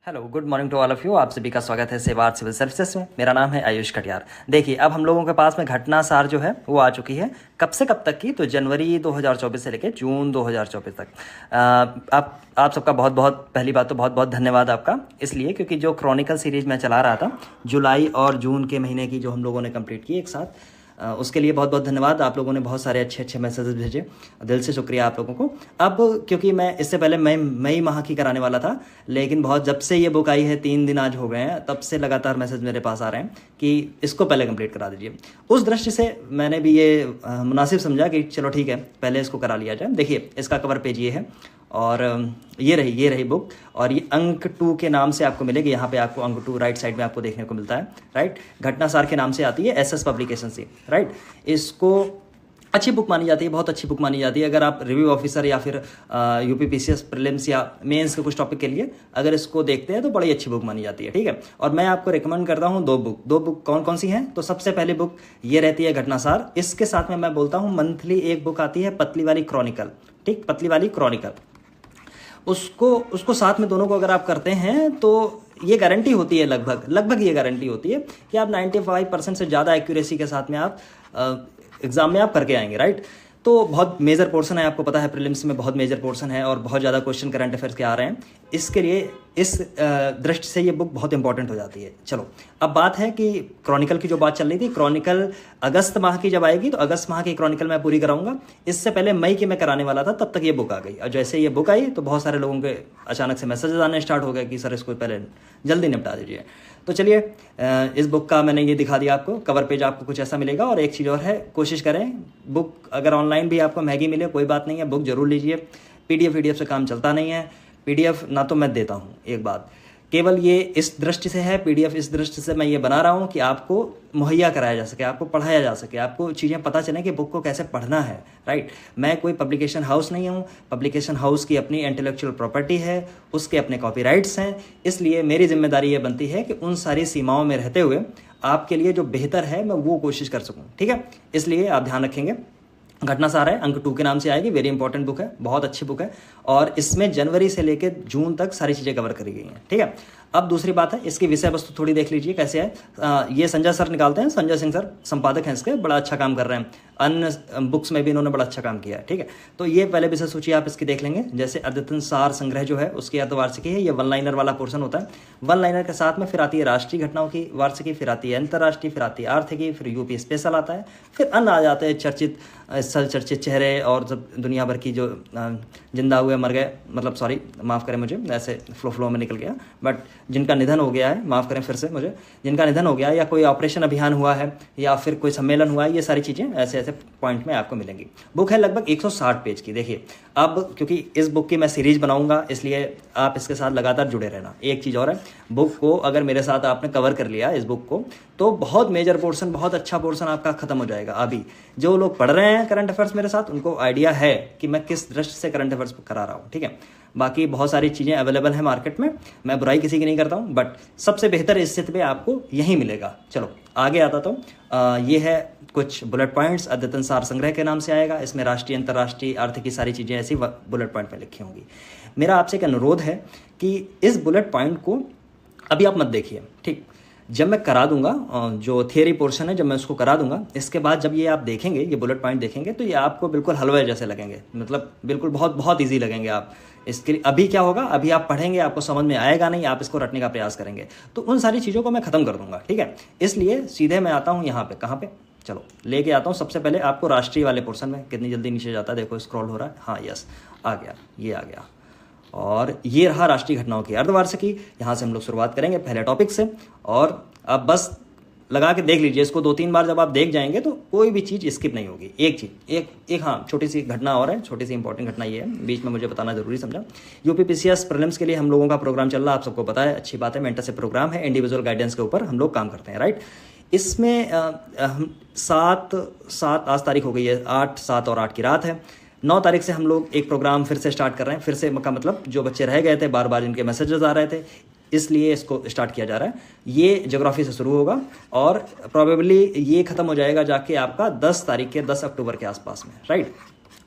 Hello, good morning to all of you. आप सभी का स्वागत है सेवार्थ सिविल सर्विसेज में। मेरा नाम है आयुष कटियार। देखिए, अब हम लोगों के पास में घटना सार जो है वो आ चुकी है। कब से कब तक की? तो जनवरी 2024 से लेकर जून 2024 तक। आप सबका बहुत बहुत, पहली बात तो बहुत बहुत धन्यवाद आपका, इसलिए क्योंकि जो क्रॉनिकल सीरीज मैं चला रहा था जुलाई और जून के महीने की, जो हम लोगों ने कंप्लीट की एक साथ, उसके लिए बहुत बहुत धन्यवाद। आप लोगों ने बहुत सारे अच्छे अच्छे मैसेजेस भेजे, दिल से शुक्रिया आप लोगों को। अब क्योंकि मैं इससे पहले मई माह की कराने वाला था, लेकिन बहुत जब से ये बुक आई है 3 दिन आज हो गए हैं, तब से लगातार मैसेज मेरे पास आ रहे हैं कि इसको पहले कंप्लीट करा दीजिए। उस दृष्टि से मैंने भी ये मुनासिब समझा कि चलो ठीक है, पहले इसको करा लिया जाए। देखिए, इसका कवर पेज ये है और ये रही बुक, और ये अंक 2 के नाम से आपको मिलेगी। यहाँ पे आपको अंक 2 राइट साइड में आपको देखने को मिलता है, राइट। घटनासार के नाम से आती है, एसएस पब्लिकेशन से, राइट। इसको अच्छी बुक मानी जाती है, बहुत अच्छी बुक मानी जाती है। अगर आप रिव्यू ऑफिसर या फिर यूपीपीसीएस प्रीलिम्स या मेंस के कुछ टॉपिक के लिए अगर इसको देखते हैं तो बड़ी अच्छी बुक मानी जाती है, ठीक है। और मैं आपको रिकमेंड करता हूँ दो बुक कौन कौन सी हैं? तो सबसे पहली बुक ये रहती है घटनासार। इसके साथ में मैं बोलता हूँ मंथली एक बुक आती है पतली वाली क्रॉनिकल, ठीक, पतली वाली क्रॉनिकल। उसको साथ में दोनों को अगर आप करते हैं तो ये गारंटी होती है, लगभग ये गारंटी होती है कि आप 95% से ज़्यादा एक्यूरेसी के साथ में आप एग्जाम में आप करके आएंगे, राइट। तो बहुत मेजर पोर्शन है, आपको पता है प्रीलिम्स में बहुत मेजर पोर्शन है और बहुत ज़्यादा क्वेश्चन करंट अफेयर्स के आ रहे हैं। इसके लिए इस दृष्टि से ये बुक बहुत इंपॉर्टेंट हो जाती है। चलो, अब बात है कि क्रॉनिकल की जो बात चल रही थी, क्रॉनिकल अगस्त माह की जब आएगी तो अगस्त माह की क्रॉनिकल मैं पूरी कराऊंगा। इससे पहले मई की मैं कराने वाला था, तब तक ये बुक आ गई। और जैसे ये बुक आई तो बहुत सारे लोगों के अचानक से मैसेजेस आने स्टार्ट हो गए कि सर इसको पहले जल्दी निपटा दीजिए। तो चलिए, इस बुक का मैंने ये दिखा दिया आपको, कवर पेज आपको कुछ ऐसा मिलेगा। और एक चीज़ और है, कोशिश करें बुक अगर ऑनलाइन भी आपको महंगी मिले कोई बात नहीं है, बुक जरूर लीजिए। पीडीएफ से काम चलता नहीं है। पीडीएफ ना तो मैं देता हूँ, एक बात केवल ये इस दृष्टि से है, पीडीएफ इस दृष्टि से मैं ये बना रहा हूँ कि आपको मुहैया कराया जा सके, आपको पढ़ाया जा सके, आपको चीज़ें पता चलें कि बुक को कैसे पढ़ना है, राइट। मैं कोई पब्लिकेशन हाउस नहीं हूँ। पब्लिकेशन हाउस की अपनी इंटेलेक्चुअल प्रॉपर्टी है, उसके अपने कॉपीराइट्स हैं। इसलिए मेरी जिम्मेदारी ये बनती है कि उन सारी सीमाओं में रहते हुए आपके लिए जो बेहतर है मैं वो कोशिश कर सकूँ, ठीक है। इसलिए आप ध्यान रखेंगे। घटनासार है, अंक 2 के नाम से आएगी, वेरी इंपॉर्टेंट बुक है, बहुत अच्छी बुक है। और इसमें जनवरी से लेकर जून तक सारी चीज़ें कवर करी गई हैं, ठीक है। अब दूसरी बात है, इसकी विषय वस्तु थोड़ी देख लीजिए कैसे है। ये संजय सर निकालते हैं, संजय सिंह सर संपादक हैं इसके, बड़ा अच्छा काम कर रहे हैं। अन्य बुक्स में भी इन्होंने बड़ा अच्छा काम किया है, ठीक है। तो ये पहले विषय सूची आप इसकी देख लेंगे। जैसे अद्यतन सार संग्रह जो है उसकी अर्धवार्षिकी है, ये 1 लाइनर वाला पोर्शन होता है। 1 लाइनर के साथ में फिर आती है राष्ट्रीय घटनाओं की वार्षिकी, फिर आती है अंतर्राष्ट्रीय, फिर आती है आर्थिकी, फिर यूपी स्पेशल आता है, फिर अन्य आ जाते हैं चर्चित स्थल, चर्चित चेहरे, और जब दुनिया भर की जो जिंदा हुए मर गए, मतलब सॉरी माफ़ करें मुझे, ऐसे फ्लो में निकल गया, बट जिनका निधन हो गया है, माफ़ करें फिर से मुझे, जिनका निधन हो गया है या कोई ऑपरेशन अभियान हुआ है या फिर कोई सम्मेलन हुआ है, ये सारी चीज़ें ऐसे ऐसे पॉइंट में आपको मिलेंगी। बुक है लगभग 160 पेज की। देखिए, अब क्योंकि इस बुक की मैं सीरीज बनाऊंगा, इसलिए आप इसके साथ लगातार जुड़े रहना। एक चीज़ और है, बुक को अगर मेरे साथ आपने कवर कर लिया इस बुक को, तो बहुत मेजर पोर्शन, बहुत अच्छा पोर्शन आपका खत्म हो जाएगा। अभी जो लोग पढ़ रहे हैं करंट अफेयर्स मेरे साथ, उनको आइडिया है कि मैं किस दृष्टि से करंट अफेयर्स करा रहा हूँ, ठीक है। बाकी बहुत सारी चीज़ें अवेलेबल हैं मार्केट में, मैं बुराई किसी की नहीं करता हूँ, बट सबसे बेहतर स्थिति में आपको यही मिलेगा। चलो आगे आता तो ये है कुछ बुलेट पॉइंट्स, अद्यतन सार संग्रह के नाम से आएगा। इसमें राष्ट्रीय, अंतर्राष्ट्रीय, आर्थिक की सारी चीज़ें ऐसी बुलेट पॉइंट में लिखी होंगी। मेरा आपसे एक अनुरोध है कि इस बुलेट पॉइंट को अभी आप मत देखिए, ठीक। जब मैं करा दूंगा जो थियरी पोर्शन है, जब मैं उसको करा दूंगा, इसके बाद जब ये आप देखेंगे, ये बुलेट पॉइंट देखेंगे, तो ये आपको बिल्कुल हलवे जैसे लगेंगे, मतलब बिल्कुल बहुत बहुत ईजी लगेंगे आप इसके लिए। अभी क्या होगा, अभी आप पढ़ेंगे, आपको समझ में आएगा नहीं, आप इसको रटने का प्रयास करेंगे, तो उन सारी चीज़ों को मैं खत्म कर दूंगा, ठीक है। इसलिए सीधे मैं आता हूँ यहाँ पे, कहाँ पे, चलो लेके आता हूँ। सबसे पहले आपको राष्ट्रीय वाले पोर्शन में, कितनी जल्दी नीचे जाता है देखो, स्क्रॉल हो रहा है, हाँ यस आ गया, ये आ गया। और ये रहा राष्ट्रीय घटनाओं की अर्धवार्षिकी। यहाँ से हम लोग शुरुआत करेंगे पहले टॉपिक से, और अब बस लगा के देख लीजिए इसको। 2-3 बार जब आप देख जाएंगे तो कोई भी चीज़ स्किप नहीं होगी। एक चीज़ एक हाँ, छोटी सी घटना और है, छोटी सी इंपॉर्टेंट घटना ये है, बीच में मुझे बताना जरूरी समझा। यूपीपीसीएस प्रीलिम्स के लिए हम लोगों का प्रोग्राम चल रहा है, आप सबको पता है, अच्छी बात है। मेंटरशिप प्रोग्राम है, इंडिविजुअल गाइडेंस के ऊपर हम लोग काम करते हैं, राइट। इसमें हम 7 आज तारीख हो गई है, 8, 7 और 8 की रात है। 9 तारीख से हम लोग एक प्रोग्राम फिर से स्टार्ट कर रहे हैं। फिर से का मतलब जो बच्चे रह गए थे, बार बार जिनके मैसेजेस आ रहे थे, इसलिए इसको स्टार्ट किया जा रहा है। ये ज्योग्राफी से शुरू होगा और प्रोबेबली ये खत्म हो जाएगा जाके आपका 10 तारीख के 10 अक्टूबर के आसपास में, राइट।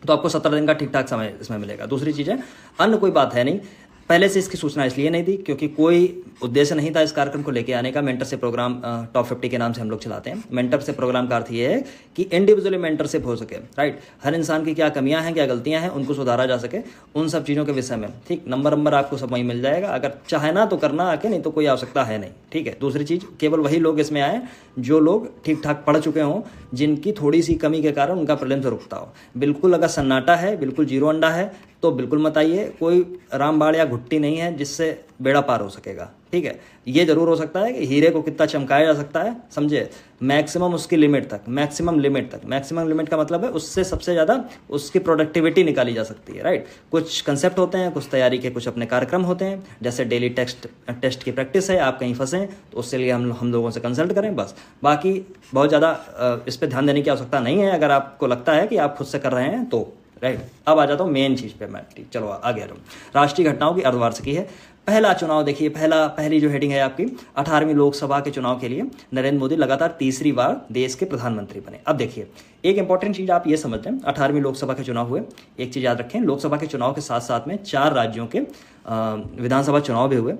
तो आपको 17 दिन का ठीक ठाक समय इसमें मिलेगा। दूसरी चीज़ है, अन्य कोई बात है नहीं, पहले से इसकी सूचना इसलिए नहीं दी क्योंकि कोई उद्देश्य नहीं था इस कार्यक्रम को लेके आने का। मेंटरशिप प्रोग्राम टॉप 50 के नाम से हम लोग चलाते हैं। मेंटरशिप प्रोग्राम का अर्थ ये है कि इंडिविजुअली मेंटरशिप हो सके, राइट। हर इंसान की क्या कमियां हैं, क्या गलतियां हैं, उनको सुधारा जा सके, उन सब चीज़ों के विषय में, ठीक। नंबर आपको सब वहीं मिल जाएगा, अगर चाहे ना तो करना आके, नहीं तो कोई आवश्यकता है नहीं, ठीक है। दूसरी चीज़, केवल वही लोग इसमें आए जो लोग ठीक ठाक पढ़ चुके हों, जिनकी थोड़ी सी कमी के कारण उनका प्रीलिम्स रुकता हो। बिल्कुल अगर सन्नाटा है, बिल्कुल जीरो अंडा है तो बिल्कुल मत आइए। कोई रामबाण या घुट्टी नहीं है जिससे बेड़ा पार हो सकेगा, ठीक है। ये जरूर हो सकता है कि हीरे को कितना चमकाया जा सकता है, समझे, मैक्सिमम उसकी लिमिट तक, मैक्सिमम लिमिट का मतलब है उससे सबसे ज़्यादा उसकी प्रोडक्टिविटी निकाली जा सकती है, राइट। कुछ कंसेप्ट होते हैं, कुछ तैयारी के कुछ अपने कार्यक्रम होते हैं, जैसे डेली टेस्ट की प्रैक्टिस है, आप कहीं फंसें तो उसके लिए हम लोगों से कंसल्ट करें, बस। बाकी बहुत ज़्यादा इस पर ध्यान देने की आवश्यकता नहीं है अगर आपको लगता है कि आप खुद से कर रहे हैं तो, राइट। अब आ जाता हूँ मेन चीज़ पे मैं, ठीक, चलो आगे आ रहा हूँ। राष्ट्रीय घटनाओं की अर्धवार्षिकी है। पहला चुनाव देखिए, पहली जो हेडिंग है आपकी, 18वीं लोकसभा के चुनाव के लिए नरेंद्र मोदी लगातार तीसरी बार देश के प्रधानमंत्री बने। अब देखिए, एक इंपॉर्टेंट चीज़ आप ये समझते हैं, 18वीं लोकसभा के चुनाव हुए। एक चीज़ याद रखें, लोकसभा के चुनाव के साथ साथ में 4 राज्यों के विधानसभा चुनाव भी हुए।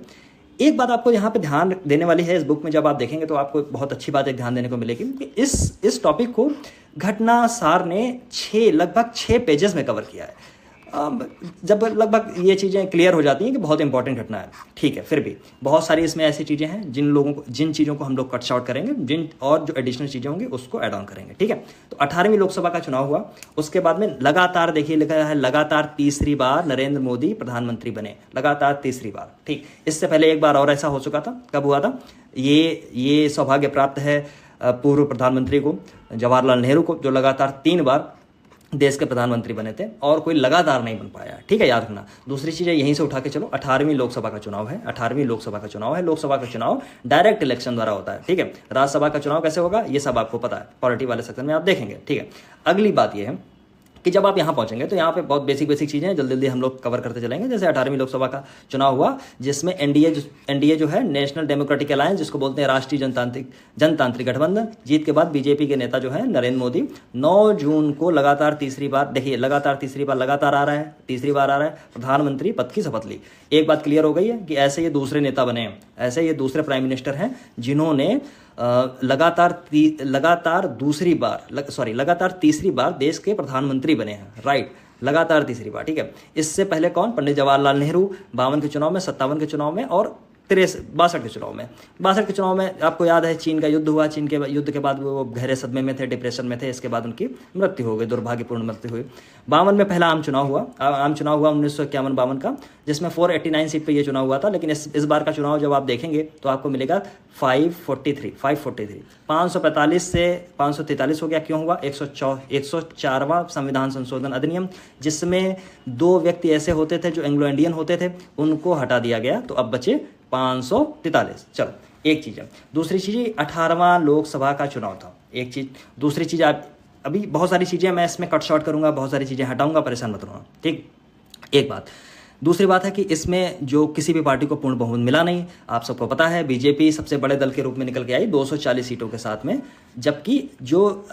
एक बात आपको यहाँ पे ध्यान देने वाली है, इस बुक में जब आप देखेंगे तो आपको बहुत अच्छी बात एक ध्यान देने को मिलेगी कि इस टॉपिक को घटनासार ने लगभग 6 पेजेस में कवर किया है। जब लगभग ये चीज़ें क्लियर हो जाती हैं कि बहुत इंपॉर्टेंट घटना है, ठीक है, फिर भी बहुत सारी इसमें ऐसी चीज़ें हैं जिन चीज़ों को हम लोग कट शॉर्ट करेंगे, और जो एडिशनल चीज़ें होंगी उसको ऐड ऑन करेंगे, ठीक है। तो 18वीं लोकसभा का चुनाव हुआ, उसके बाद में लगातार देखिए लिखा है लगातार तीसरी बार नरेंद्र मोदी प्रधानमंत्री बने, लगातार तीसरी बार, ठीक। इससे पहले एक बार और ऐसा हो चुका था, कब हुआ था, ये सौभाग्य प्राप्त है पूर्व प्रधानमंत्री को, जवाहरलाल नेहरू को, जो लगातार 3 बार देश के प्रधानमंत्री बने थे, और कोई लगातार नहीं बन पाया, ठीक है, याद रखना। दूसरी चीज़ है, यहीं से उठा के चलो, 18वीं लोकसभा का चुनाव है, 18वीं लोकसभा का चुनाव है। लोकसभा का चुनाव डायरेक्ट इलेक्शन द्वारा होता है, ठीक है। राज्यसभा का चुनाव कैसे होगा ये सब आपको पता है, पॉलिटी वाले सेक्शन में आप देखेंगे, ठीक है। अगली बात यह है कि जब आप यहाँ पहुँचेंगे तो यहाँ पे बहुत बेसिक चीज़ें हैं, जल्दी हम लोग कवर करते चलेंगे। जैसे 18वीं लोकसभा का चुनाव हुआ, जिसमें एनडीए जो है, नेशनल डेमोक्रेटिक अलायंस, जिसको बोलते हैं राष्ट्रीय जनतांत्रिक गठबंधन, जीत के बाद बीजेपी के नेता जो है नरेंद्र मोदी 9 जून को लगातार तीसरी बार, देखिए लगातार तीसरी बार, लगातार आ रहा है, तीसरी बार आ रहा है, प्रधानमंत्री पद की शपथ ली। एक बात क्लियर हो गई है कि ऐसे ये दूसरे नेता बने हैं, ऐसे ये दूसरे प्राइम मिनिस्टर हैं जिन्होंने लगातार तीसरी बार देश के प्रधानमंत्री बने हैं, राइट, लगातार तीसरी बार, ठीक है। इससे पहले कौन, पंडित जवाहरलाल नेहरू 52 के चुनाव में, 57 के चुनाव में, और 62 के चुनाव में। 62 के चुनाव में आपको याद है चीन का युद्ध हुआ, चीन के युद्ध के बाद वो गहरे सदमे में थे, डिप्रेशन में थे, इसके बाद उनकी मृत्यु हो गई, दुर्भाग्यपूर्ण मृत्यु हुई। 52 में पहला आम चुनाव हुआ 1951-52 का, जिसमें 489 सीट पे ये चुनाव हुआ था। लेकिन इस बार का चुनाव जब आप देखेंगे तो आपको मिलेगा 543, 545 से 543 हो गया। क्यों हुआ, 104वां संविधान संशोधन अधिनियम, जिसमें 2 व्यक्ति ऐसे होते थे जो एंग्लो इंडियन होते थे, उनको हटा दिया गया, तो अब बचे 543। चलो, एक चीज़ है। दूसरी चीज़ 18वां लोकसभा का चुनाव था, एक चीज़। दूसरी चीज़, आप अभी बहुत सारी चीज़ें मैं इसमें कट शॉर्ट करूंगा, बहुत सारी चीज़ें हटाऊंगा, परेशान मत होना, ठीक। एक बात, दूसरी बात है कि इसमें जो किसी भी पार्टी को पूर्ण बहुमत मिला नहीं। आप सबको पता है बीजेपी सबसे बड़े दल के रूप में निकल के आई 240 सीटों के साथ में, जबकि जो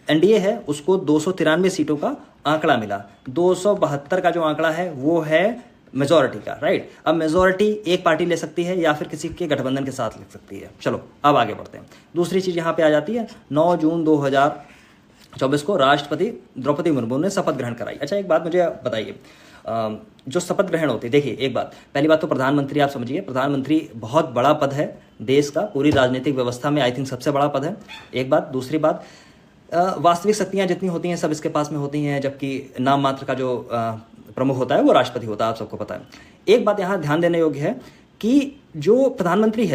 एनडीए है उसको 293 सीटों का आंकड़ा मिला। 272 का जो आंकड़ा है वो है मेजोरिटी का, राइट। अब मेजोरिटी एक पार्टी ले सकती है या फिर किसी के गठबंधन के साथ ले सकती है। चलो अब आगे बढ़ते हैं। दूसरी चीज़ यहाँ पे आ जाती है, 9 जून 2024 को राष्ट्रपति द्रौपदी मुर्मू ने शपथ ग्रहण कराई। अच्छा, एक बात मुझे बताइए, जो शपथ ग्रहण होती है, देखिए एक बात, पहली बात तो प्रधानमंत्री आप समझिए, प्रधानमंत्री बहुत बड़ा पद है देश का, पूरी राजनीतिक व्यवस्था में आई थिंक सबसे बड़ा पद है, एक बात। दूसरी बात, वास्तविक शक्तियाँ जितनी होती हैं सब इसके पास में होती हैं, जबकि नाम मात्र का जो प्रमुख होता है वो राष्ट्रपति होता है, आप सबको पता है। एक बात यहाँ ध्यान देने योग्य है कि जो प्रधानमंत्री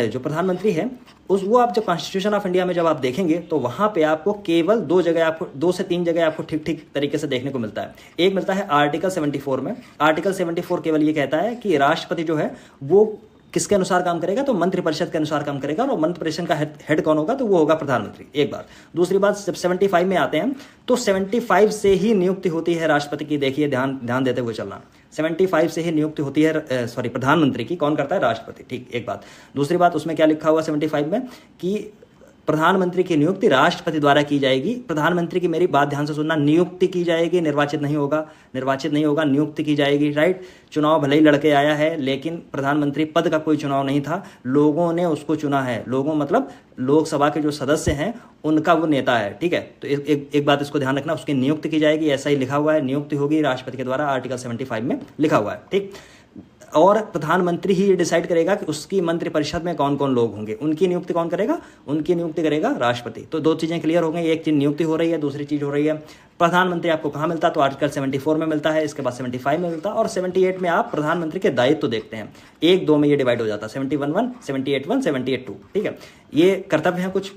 है वो आप जब कॉन्स्टिट्यूशन ऑफ इंडिया में जब आप देखेंगे तो वहाँ पे आपको केवल 2 से 3 जगह आपको ठीक तरीके से देखने को मिलता है। एक मिलता है आर्टिकल 74 में। आर्टिकल 74 केवल ये कहता है कि राष्ट्रपति जो है वो किसके अनुसार काम करेगा, तो मंत्रिपरिषद के अनुसार काम करेगा, और मंत्रिपरिषद का हेड कौन होगा, तो वो होगा प्रधानमंत्री, एक बात। दूसरी बात, जब 75 में आते हैं तो 75 से ही नियुक्ति होती है राष्ट्रपति की, देखिए ध्यान देते हुए चलना, 75 से ही नियुक्ति होती है, प्रधानमंत्री की। कौन करता है, राष्ट्रपति, ठीक, एक बात। दूसरी बात, उसमें क्या लिखा हुआ 75 में कि प्रधानमंत्री की नियुक्ति राष्ट्रपति द्वारा की जाएगी। प्रधानमंत्री की, मेरी बात ध्यान से सुनना, नियुक्ति की जाएगी, निर्वाचित नहीं होगा, निर्वाचित नहीं होगा, नियुक्ति की जाएगी, राइट। चुनाव भले ही लड़के आया है, लेकिन प्रधानमंत्री पद का कोई चुनाव नहीं था, लोगों ने उसको चुना है। लोगों मतलब लोकसभा के जो सदस्य हैं उनका वो नेता है, ठीक है। तो एक बात इसको ध्यान रखना, उसकी नियुक्ति की जाएगी, ऐसा ही लिखा हुआ है, नियुक्ति होगी राष्ट्रपति के द्वारा, आर्टिकल 75 में लिखा हुआ है, ठीक। और प्रधानमंत्री ही ये डिसाइड करेगा कि उसकी मंत्रिपरिषद में कौन कौन लोग होंगे। उनकी नियुक्ति कौन करेगा? उनकी नियुक्ति करेगा राष्ट्रपति। तो दो चीज़ें क्लियर हो गई, एक चीज़ नियुक्ति हो रही है, दूसरी चीज़ हो रही है प्रधानमंत्री आपको कहाँ मिलता है, तो आर्टिकल 74 में मिलता है, इसके बाद 75 में मिलता है, और 78 में आप प्रधानमंत्री के दायित्व तो देखते हैं। 1-2 में ये डिवाइड हो जाता है, 71(1), 78(1), 78(2), ठीक है। ये कर्तव्य हैं कुछ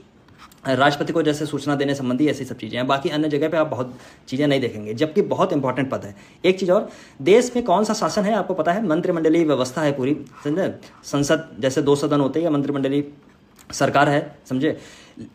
राष्ट्रपति को, जैसे सूचना देने संबंधी ऐसी सब चीज़ें हैं। बाकी अन्य जगह पे आप बहुत चीज़ें नहीं देखेंगे, जबकि बहुत इंपॉर्टेंट पद है। एक चीज़ और, देश में कौन सा शासन है आपको पता है? मंत्रिमंडलीय व्यवस्था है पूरी, समझे। संसद जैसे 2 सदन होते हैं, या मंत्रिमंडलीय सरकार है, समझे।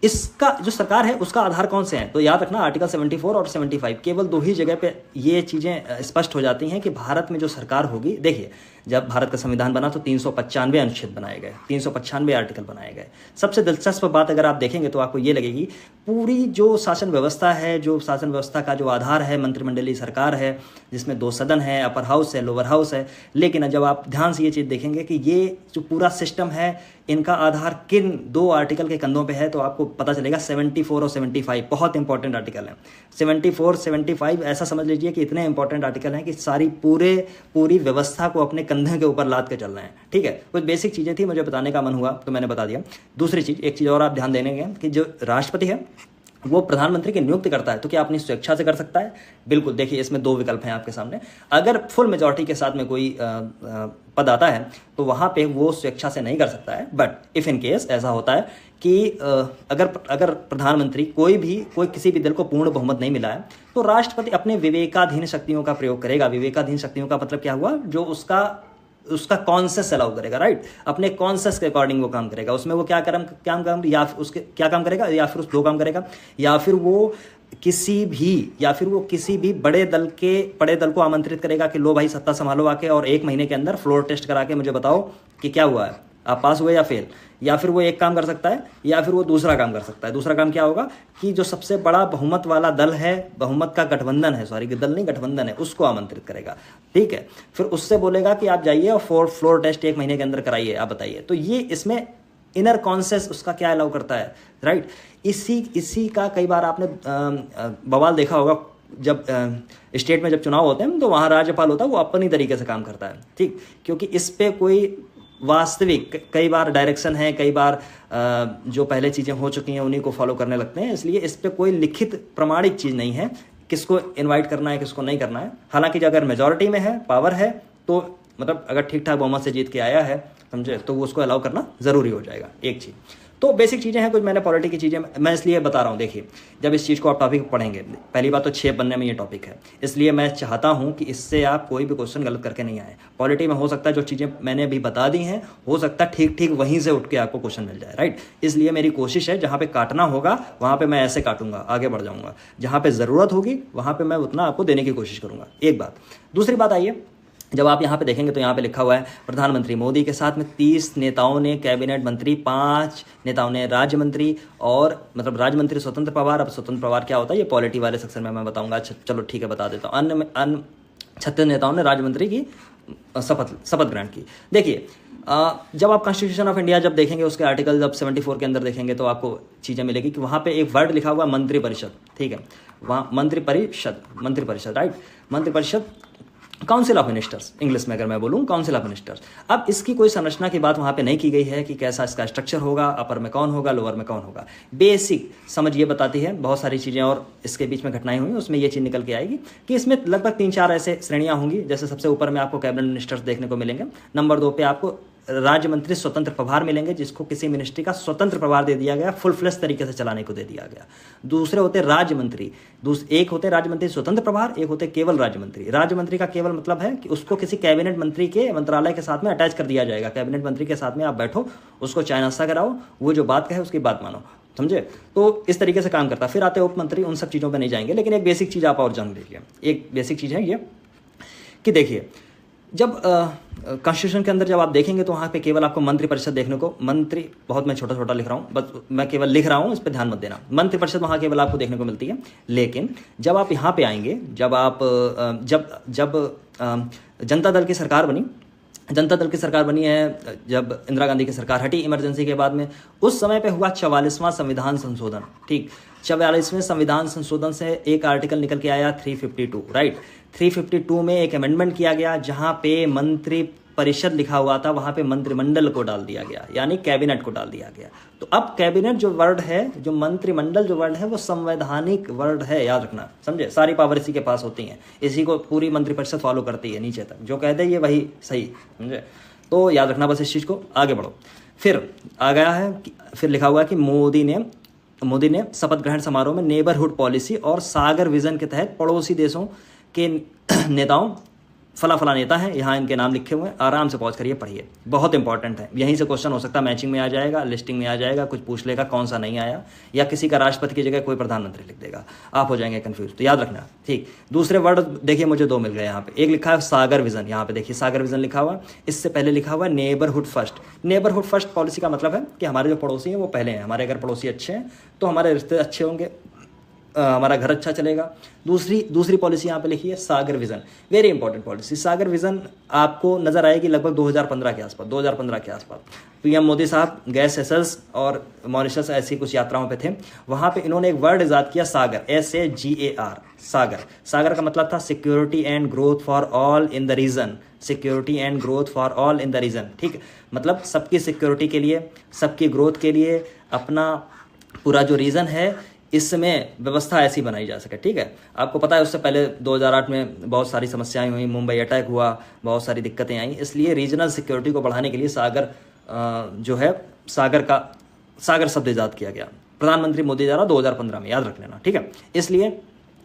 इसका जो सरकार है उसका आधार कौन से हैं? तो याद रखना, आर्टिकल 74 और 75, केवल 2 ही जगह पे ये चीज़ें स्पष्ट हो जाती हैं कि भारत में जो सरकार होगी। देखिए, जब भारत का संविधान बना तो 395 अनुच्छेद बनाए गए, 395 आर्टिकल बनाए गए। सबसे दिलचस्प बात अगर आप देखेंगे तो आपको ये लगेगी, पूरी जो शासन व्यवस्था है, जो शासन व्यवस्था का जो आधार है मंत्रिमंडलीय सरकार है, जिसमें 2 सदन है, अपर हाउस है, लोअर हाउस है। लेकिन जब आप ध्यान से ये चीज़ देखेंगे कि ये जो पूरा सिस्टम है, इनका आधार किन 2 आर्टिकल के कंधों पे है, तो आपको पता चलेगा 74 और 75 बहुत इंपॉर्टेंट आर्टिकल हैं। 74, 75 ऐसा समझ लीजिए कि इतने इंपॉर्टेंट आर्टिकल हैं कि पूरी व्यवस्था को अपने कंधे के ऊपर लाद के चल रहे हैं, ठीक है। कुछ बेसिक चीज़ें थी, मुझे बताने का मन हुआ तो मैंने बता दिया। दूसरी चीज़, एक चीज़ और आप ध्यान देंगे कि जो राष्ट्रपति है वो प्रधानमंत्री की नियुक्ति करता है, तो क्या अपनी स्वेच्छा से कर सकता है? बिल्कुल। देखिए, इसमें 2 विकल्प हैं आपके सामने। अगर फुल मेजॉरिटी के साथ में कोई पद आता है तो वहाँ पे वो स्वेच्छा से नहीं कर सकता है। बट इफ़ इन केस ऐसा होता है कि अगर प्रधानमंत्री कोई किसी भी दल को पूर्ण बहुमत नहीं मिला है, तो राष्ट्रपति अपने विवेकाधीन शक्तियों का प्रयोग करेगा। विवेकाधीन शक्तियों का मतलब क्या हुआ? जो उसका कॉन्सेस अलाउ करेगा, राइट। अपने कॉन्सेस के अकॉर्डिंग वो काम करेगा। उसमें वो क्या काम या फिर उसके क्या काम करेगा, या फिर उस 2 काम करेगा, या फिर वो किसी भी बड़े दल को आमंत्रित करेगा कि लो भाई सत्ता संभालो आके, और 1 महीने के अंदर फ्लोर टेस्ट करा के मुझे बताओ कि क्या हुआ है, आप पास हुए या फेल। या फिर वो एक काम कर सकता है, या फिर वो दूसरा काम कर सकता है। दूसरा काम क्या होगा कि जो सबसे बड़ा बहुमत वाला दल है, बहुमत का गठबंधन है, सॉरी दल नहीं गठबंधन है, उसको आमंत्रित करेगा, ठीक है। फिर उससे बोलेगा कि आप जाइए और फ्लोर टेस्ट 1 महीने के अंदर कराइए, आप बताइए। तो ये इसमें इनर कॉन्सेस उसका क्या अलाउ करता है, राइट। इसी का कई बार आपने बवाल देखा होगा, जब स्टेट में जब चुनाव होते हैं तो वहाँ राज्यपाल होता है, वो अपनी तरीके से काम करता है, ठीक। क्योंकि इस पे कोई वास्तविक, कई बार डायरेक्शन है, कई बार जो पहले चीज़ें हो चुकी हैं उन्हीं को फॉलो करने लगते हैं। इसलिए इस पे कोई लिखित प्रमाणिक चीज़ नहीं है किसको इनवाइट करना है, किसको नहीं करना है। हालांकि अगर मेजॉरिटी में है, पावर है, तो मतलब अगर ठीक ठाक बहुमत से जीत के आया है, समझे, तो वो उसको अलाउ करना ज़रूरी हो जाएगा। एक चीज़ तो बेसिक चीज़ें हैं, कुछ मैंने पॉलिटी की चीज़ें मैं इसलिए बता रहा हूँ। देखिए, जब इस चीज़ को आप टॉपिक पढ़ेंगे, पहली बात तो 6 पन्ने में ये टॉपिक है, इसलिए मैं चाहता हूँ कि इससे आप कोई भी क्वेश्चन गलत करके नहीं आए। पॉलिटी में हो सकता है जो चीज़ें मैंने अभी बता दी हैं, हो सकता है ठीक वहीं से उठ के आपको क्वेश्चन मिल जाए, राइट। इसलिए मेरी कोशिश है, जहाँ पे काटना होगा वहाँ पे मैं ऐसे काटूंगा, आगे बढ़ जाऊँगा। जहाँ पे ज़रूरत होगी वहाँ पे मैं उतना आपको देने की कोशिश करूँगा। एक बात। दूसरी बात आइए, जब आप यहाँ पे देखेंगे तो यहाँ पे लिखा हुआ है प्रधानमंत्री मोदी के साथ में 30 नेताओं ने कैबिनेट मंत्री, 5 नेताओं ने राज्य मंत्री, और मतलब राज्य मंत्री स्वतंत्र प्रभार। अब स्वतंत्र प्रभार क्या होता है ये पॉलिटी वाले सेक्शन में मैं बताऊंगा, चलो ठीक है बता देता हूँ। अन्य 36 नेताओं ने राज्य मंत्री की शपथ ग्रहण की। देखिए, जब आप कॉन्स्टिट्यूशन ऑफ इंडिया जब देखेंगे, उसके आर्टिकल जब 74 के अंदर देखेंगे तो आपको चीज़ें मिलेगी कि वहाँ पे एक वर्ड लिखा हुआ मंत्रिपरिषद, ठीक है। वहाँ मंत्रिपरिषद, राइट। मंत्रिपरिषद, काउंसिल ऑफ मिनिस्टर्स, इंग्लिश में अगर मैं बोलूँ काउंसिल ऑफ मिनिस्टर्स। अब इसकी कोई संरचना की बात वहाँ पे नहीं की गई है कि कैसा इसका स्ट्रक्चर होगा, अपर में कौन होगा, लोअर में कौन होगा। बेसिक समझ ये बताती है, बहुत सारी चीज़ें और इसके बीच में घटनाएं हुई, उसमें ये चीज़ निकल के आएगी कि इसमें लगभग 3-4 ऐसे श्रेणियाँ होंगी। जैसे सबसे ऊपर में आपको कैबिनेट मिनिस्टर्स देखने को मिलेंगे। नंबर 2 पे आपको राज्य मंत्री स्वतंत्र प्रभार मिलेंगे, जिसको किसी मिनिस्ट्री का स्वतंत्र प्रभार दे दिया गया, फुल फ्लेश तरीके से चलाने को दे दिया गया। दूसरे होते राज्य मंत्री, एक होते राज्य मंत्री स्वतंत्र प्रभार, एक होते केवल राज्य मंत्री। राज्य मंत्री का केवल मतलब है कि उसको किसी कैबिनेट मंत्री के मंत्रालय के साथ में अटैच कर दिया जाएगा। कैबिनेट मंत्री के साथ में आप बैठो, उसको चाय नाश्ता कराओ, वो जो बात कहे उसकी बात मानो, समझे। तो इस तरीके से काम करता। फिर आते उप मंत्री, उन सब चीज़ों पर नहीं जाएंगे, लेकिन एक बेसिक चीज़ आप और जान लीजिए। एक बेसिक चीज़ है ये कि देखिए, जब कॉन्स्टिट्यूशन के अंदर जब आप देखेंगे तो वहाँ पे केवल आपको मंत्रिपरिषद देखने को, मंत्री बहुत मैं छोटा छोटा लिख रहा हूँ, बस मैं केवल लिख रहा हूँ, इस पर ध्यान मत देना, मंत्रिपरिषद वहाँ केवल आपको देखने को मिलती है। लेकिन जब आप यहाँ पे आएंगे, जब आप जब जब जनता दल की सरकार बनी, जनता दल की सरकार बनी है, जब इंदिरा गांधी की सरकार हटी इमरजेंसी के बाद में, उस समय पे हुआ 44वां संविधान संशोधन। ठीक, 44वें संविधान संशोधन से एक आर्टिकल निकल के आया 352, राइट। 352 में एक अमेंडमेंट किया गया जहां पे मंत्री परिषद लिखा हुआ था, वहां पे मंत्रिमंडल को डाल दिया गया, यानी कैबिनेट को डाल दिया गया। तो अब कैबिनेट जो वर्ड है, जो मंत्रिमंडल जो वर्ड है, वो संवैधानिक वर्ड है, याद रखना, समझे। सारी पावर इसी के पास होती हैं, इसी को पूरी मंत्रिपरिषद फॉलो करती है नीचे तक, जो कह दे ये वही सही, समझे। तो याद रखना बस इस चीज़ को, आगे बढ़ो। फिर आ गया है, फिर लिखा हुआ है कि मोदी ने शपथ ग्रहण समारोह में नेबरहुड पॉलिसी और सागर विजन के तहत पड़ोसी देशों के नेताओं, फला नेता हैं, यहाँ इनके नाम लिखे हुए हैं, आराम से पहुंच करिए, पढ़िए, बहुत इंपॉर्टेंट है। यहीं से क्वेश्चन हो सकता है, मैचिंग में आ जाएगा, लिस्टिंग में आ जाएगा, कुछ पूछ लेगा कौन सा नहीं आया, या किसी का राष्ट्रपति की जगह कोई प्रधानमंत्री लिख देगा, आप हो जाएंगे कंफ्यूज। तो याद रखना, ठीक। दूसरे वर्ड देखिए, मुझे दो मिल गए यहाँ पे, एक लिखा है सागर विजन, यहाँ पे देखिए सागर विजन लिखा हुआ, इससे पहले लिखा हुआ neighbourhood first. Neighbourhood first policy का मतलब है कि हमारे जो पड़ोसी हैं वो पहले हैं, हमारे अगर पड़ोसी अच्छे हैं तो हमारे रिश्ते अच्छे होंगे, हमारा घर अच्छा चलेगा। दूसरी पॉलिसी यहाँ पे लिखी है सागर विजन, वेरी इंपॉर्टेंट पॉलिसी। सागर विजन आपको नजर आएगी लगभग 2015 के आसपास, 2015 के आसपास पीएम मोदी साहब गए सेशल्स और मॉरिशस, ऐसी कुछ यात्राओं पे थे, वहां पे इन्होंने एक वर्ड इजाद किया, सागर, SAGAR, सागर। सागर का मतलब था security and growth for all in the region, security and growth for all in the region, ठीक। मतलब सबकी सिक्योरिटी के लिए, सबकी ग्रोथ के लिए अपना पूरा जो रीजन है इसमें व्यवस्था ऐसी बनाई जा सके, ठीक है। आपको पता है उससे पहले 2008 में बहुत सारी समस्याएं हुई, मुंबई अटैक हुआ, बहुत सारी दिक्कतें आई, इसलिए रीजनल सिक्योरिटी को बढ़ाने के लिए सागर जो है, सागर शब्द इजाद किया गया, प्रधानमंत्री मोदी द्वारा 2015 में, याद रख लेना, ठीक है। इसलिए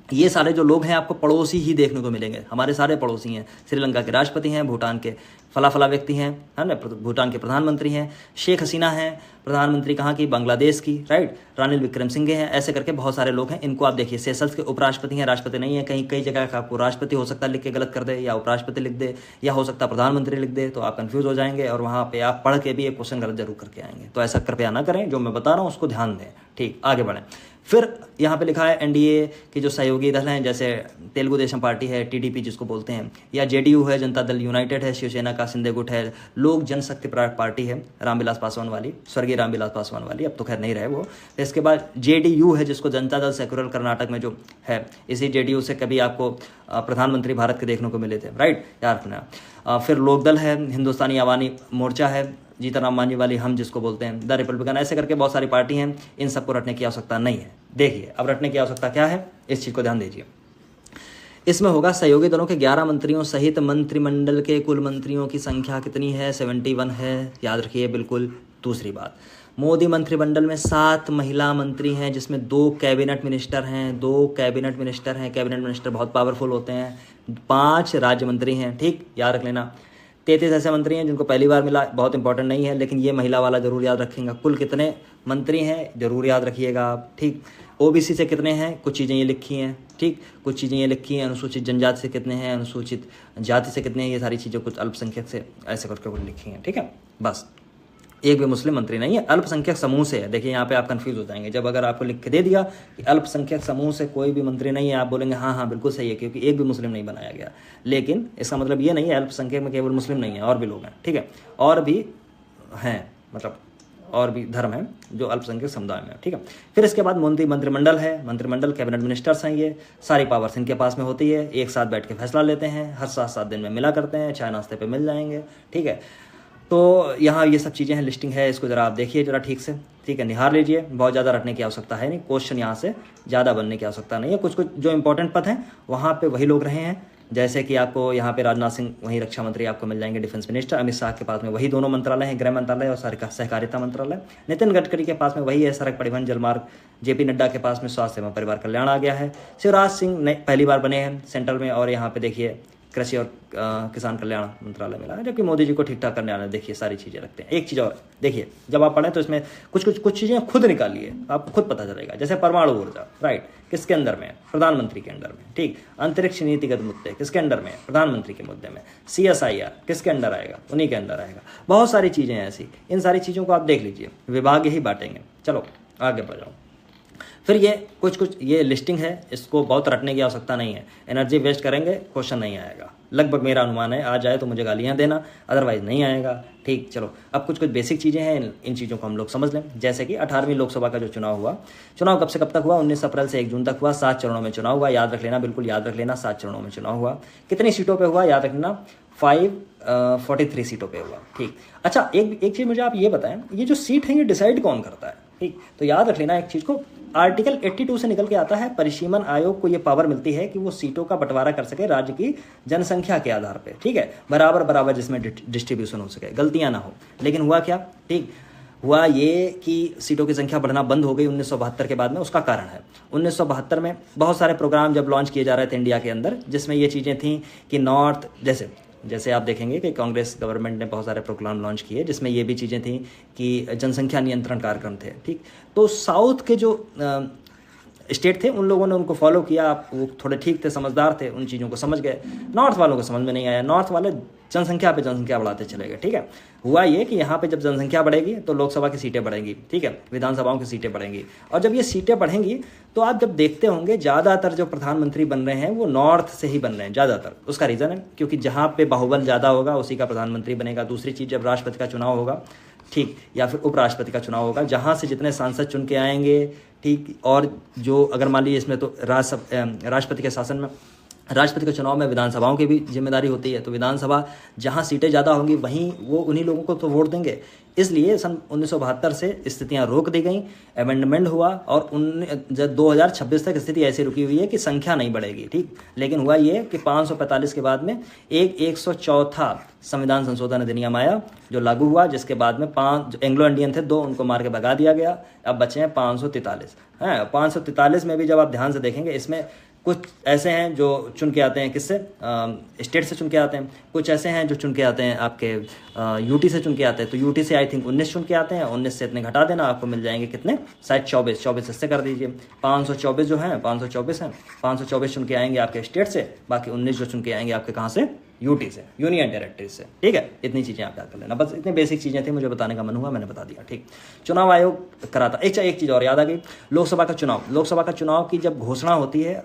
ये सारे जो लोग हैं आपको पड़ोसी ही देखने को मिलेंगे, हमारे सारे पड़ोसी हैं। श्रीलंका के राष्ट्रपति हैं, भूटान के फला व्यक्ति हैं, है ना, भूटान के प्रधानमंत्री हैं, शेख हसीना हैं प्रधानमंत्री कहाँ की, बांग्लादेश की, राइट, रानिल विक्रमसिंघे हैं, ऐसे करके बहुत सारे लोग हैं। इनको आप देखिए, सेशल्स के उपराष्ट्रपति हैं, राष्ट्रपति नहीं है। कहीं कई जगह का आपको राष्ट्रपति हो सकता है लिख के गलत कर दे, या उपराष्ट्रपति लिख दे, या हो सकता है प्रधानमंत्री लिख दे, तो आप कंफ्यूज हो जाएंगे और वहाँ पे आप पढ़ के भी एक क्वेश्चन गलत जरूर करके आएंगे। तो ऐसा कृपया ना करें, जो मैं बता रहा हूँ उसको ध्यान दें, ठीक। आगे बढ़ें। फिर यहाँ पे लिखा है एनडीए के जो सहयोगी दल हैं, जैसे तेलुगु देशम पार्टी है, टीडीपी जिसको बोलते हैं, या जेडीयू है, जनता दल यूनाइटेड है, शिवसेना का शिंदे गुट है, लोक जनशक्ति पार्टी है, रामविलास पासवान वाली, स्वर्गीय रामविलास पासवान वाली, अब तो खैर नहीं रहे वो। इसके बाद जेडीयू है, जिसको जनता दल सेक्युलर कर्नाटक में जो है, इसी जेडीयू से कभी आपको प्रधानमंत्री भारत के देखने को मिले थे, राइट, याद रखना। फिर लोकदल है, हिंदुस्तानी अवामी मोर्चा है, जीतनराम मांझी वाली हम जिसको बोलते हैं, द रिपब्लिकन, ऐसे करके बहुत सारी पार्टी हैं। इन सबको रटने की आवश्यकता नहीं है। देखिए अब रटने की आवश्यकता क्या है, इस चीज़ को ध्यान दीजिए। इसमें होगा सहयोगी दलों के 11 मंत्रियों सहित मंत्रिमंडल के कुल मंत्रियों की संख्या कितनी है, 71 है, याद रखिए बिल्कुल। दूसरी बात, मोदी मंत्रिमंडल में 7 महिला मंत्री हैं, जिसमें 2 कैबिनेट मिनिस्टर हैं, 2 कैबिनेट मिनिस्टर हैं, कैबिनेट मिनिस्टर बहुत पावरफुल होते हैं। 5 राज्य मंत्री हैं, ठीक, याद रख लेना। 33 ऐसे मंत्री हैं जिनको पहली बार मिला, बहुत इंपॉर्टेंट नहीं है, लेकिन ये महिला वाला जरूर याद रखेंगे। कुल कितने मंत्री हैं जरूर याद रखिएगा आप, ठीक। ओबीसी से कितने हैं, कुछ चीज़ें ये लिखी हैं, ठीक, कुछ चीज़ें ये लिखी हैं। अनुसूचित जनजाति से कितने हैं, अनुसूचित जाति से कितने हैं, ये सारी चीज़ें कुछ अल्पसंख्यक से ऐसे करके कुछ लिखी हैं, ठीक है। बस एक भी मुस्लिम मंत्री नहीं है, अल्पसंख्यक समूह से है। देखिए यहाँ पे आप कंफ्यूज हो जाएंगे, जब अगर आपको लिख के दे दिया कि अल्पसंख्यक समूह से कोई भी मंत्री नहीं है, आप बोलेंगे हाँ हाँ बिल्कुल सही है, क्योंकि एक भी मुस्लिम नहीं बनाया गया। लेकिन इसका मतलब ये नहीं है अल्पसंख्यक में केवल मुस्लिम नहीं है, और भी लोग हैं, ठीक है, और भी हैं, मतलब और भी धर्म है जो अल्पसंख्यक समुदाय में, ठीक है। फिर इसके बाद मंत्रिमंडल है, मंत्रिमंडल कैबिनेट मिनिस्टर्स हैं, ये सारी पावर्स इनके पास में होती है। एक साथ बैठ के फैसला लेते हैं, हर 7 दिन में मिला करते हैं, चाय नाश्ते पे मिल जाएंगे, ठीक है। तो यहाँ ये सब चीज़ें हैं, लिस्टिंग है, इसको ज़रा आप देखिए जरा ठीक से, ठीक है, निहार लीजिए। बहुत ज़्यादा रटने की आवश्यकता है नहीं, क्वेश्चन यहाँ से ज़्यादा बनने की आवश्यकता नहीं है। कुछ कुछ जो इंपॉर्टेंट पद हैं वहाँ पे वही लोग रहे हैं, जैसे कि आपको यहाँ पे राजनाथ सिंह वहीं रक्षा मंत्री आपको मिल जाएंगे, डिफेंस मिनिस्टर। अमित शाह के पास में वही दोनों मंत्रालय हैं, गृह मंत्रालय और सहकारिता मंत्रालय। नितिन गडकरी के पास में वही है, सड़क परिवहन जलमार्ग। जेपी नड्डा के पास में स्वास्थ्य एवं परिवार कल्याण आ गया है। शिवराज सिंह पहली बार बने हैं सेंट्रल में, और यहाँ पे देखिए कृषि और किसान कल्याण मंत्रालय मिला है, जबकि मोदी जी को ठीक ठाक करने आना। देखिए सारी चीज़ें रखते हैं। एक चीज़ और देखिए, जब आप पढ़ें तो इसमें कुछ चीज़ें खुद निकालिए, आपको खुद पता चलेगा। जैसे परमाणु ऊर्जा, राइट, किसके अंदर में है? प्रधानमंत्री के अंडर में, ठीक। अंतरिक्ष नीतिगत मुद्दे किसके अंडर में है? प्रधानमंत्री के मुद्दे में। CSIR किसके अंडर आएगा? उन्हीं के अंदर आएगा। बहुत सारी चीज़ें हैं ऐसी, इन सारी चीज़ों को आप देख लीजिए, विभाग ही बांटेंगे। चलो आगे बढ़ जाओ। फिर ये कुछ ये लिस्टिंग है, इसको बहुत रटने की आवश्यकता नहीं है। एनर्जी वेस्ट करेंगे, क्वेश्चन नहीं आएगा, लगभग मेरा अनुमान है। आ जाए तो मुझे गालियाँ देना, अदरवाइज नहीं आएगा, ठीक। चलो अब कुछ बेसिक चीज़ें हैं, इन चीज़ों को हम लोग समझ लें। जैसे कि 18वीं लोकसभा का जो चुनाव हुआ, चुनाव कब से कब तक हुआ? 19 अप्रैल से 1 जून तक हुआ। 7 चरणों में चुनाव हुआ, याद रख लेना, बिल्कुल याद रख लेना, 7 चरणों में चुनाव हुआ। कितनी सीटों पर हुआ? याद रखना, 543 सीटों पे हुआ, ठीक। अच्छा, एक चीज़ मुझे आप ये बताएं, ये जो सीट है ये डिसाइड कौन करता है? ठीक, तो याद रख लेना एक चीज़ को, आर्टिकल 82 से निकल के आता है, परिसीमन आयोग को ये पावर मिलती है कि वो सीटों का बंटवारा कर सके राज्य की जनसंख्या के आधार पे, ठीक है, बराबर जिसमें डिस्ट्रीब्यूशन हो सके, गलतियां ना हो। लेकिन हुआ क्या? ठीक, हुआ ये कि सीटों की संख्या बढ़ना बंद हो गई 1972 के बाद में। उसका कारण है 1972 में बहुत सारे प्रोग्राम जब लॉन्च किए जा रहे थे इंडिया के अंदर, जिसमें ये चीज़ें थी कि नॉर्थ, जैसे आप देखेंगे कि कांग्रेस गवर्नमेंट ने बहुत सारे प्रोग्राम लॉन्च किए, जिसमें ये भी चीज़ें थी कि जनसंख्या नियंत्रण कार्यक्रम थे, ठीक। तो साउथ के जो स्टेट थे उन लोगों ने उनको फॉलो किया, वो थोड़े ठीक थे, समझदार थे, उन चीज़ों को समझ गए। नॉर्थ वालों को समझ में नहीं आया, नॉर्थ वाले जनसंख्या पे जनसंख्या बढ़ाते चले गए, ठीक है। हुआ ये कि यहाँ पे जब जनसंख्या बढ़ेगी तो लोकसभा की सीटें बढ़ेंगी, ठीक है, विधानसभाओं की सीटें बढ़ेंगी, और जब ये सीटें बढ़ेंगी तो आप जब देखते होंगे ज़्यादातर जो प्रधानमंत्री बन रहे हैं वो नॉर्थ से ही बन रहे हैं ज़्यादातर। उसका रीज़न है क्योंकि जहाँ पे बाहुबल ज़्यादा होगा उसी का प्रधानमंत्री बनेगा। दूसरी चीज़, जब राष्ट्रपति का चुनाव होगा, ठीक, या फिर उपराष्ट्रपति का चुनाव होगा, जहाँ से जितने सांसद चुन के आएंगे, ठीक, और जो अगर मान लीजिए इसमें तो राष्ट्रपति के शासन में, राष्ट्रपति के चुनाव में विधानसभाओं की भी जिम्मेदारी होती है, तो विधानसभा जहां सीटें ज़्यादा होंगी वहीं वो उन्हीं लोगों को तो वोट देंगे। इसलिए सन 1972 से स्थितियां रोक दी गई, अमेंडमेंट हुआ, और 2026 तक स्थिति ऐसी रुकी हुई है कि संख्या नहीं बढ़ेगी, ठीक। लेकिन हुआ ये कि 545 के बाद में 104वां संविधान संशोधन अधिनियम आया जो लागू हुआ, जिसके बाद में 5 जो एंग्लो इंडियन थे 2 उनको मार के भगा दिया गया। अब बचे हैं 543। हैं 543 में भी जब आप ध्यान से देखेंगे, इसमें कुछ ऐसे हैं जो चुन के आते हैं, किससे? स्टेट से चुन के आते हैं। कुछ ऐसे हैं जो चुन के आते हैं आपके यूटी से चुन के आते हैं। तो यूटी से आई थिंक 19 चुन के आते हैं, 19 से इतने घटा देना, आपको मिल जाएंगे कितने? शायद 24 इससे कर दीजिए। 524 जो हैं 524 हैं, 524 चुन के आएंगे आपके स्टेट से, बाकी 19 जो चुन के आएंगे आपके कहाँ से? यूटी से, यूनियन टेरेटरी से, ठीक है। इतनी चीज़ें आप याद कर लेना, बस इतनी बेसिक चीज़ें थी, मुझे बताने का मन हुआ, मैंने बता दिया, ठीक। चुनाव आयोग कराता। एक चीज़ और याद आ गई, लोकसभा का चुनाव की जब घोषणा होती है,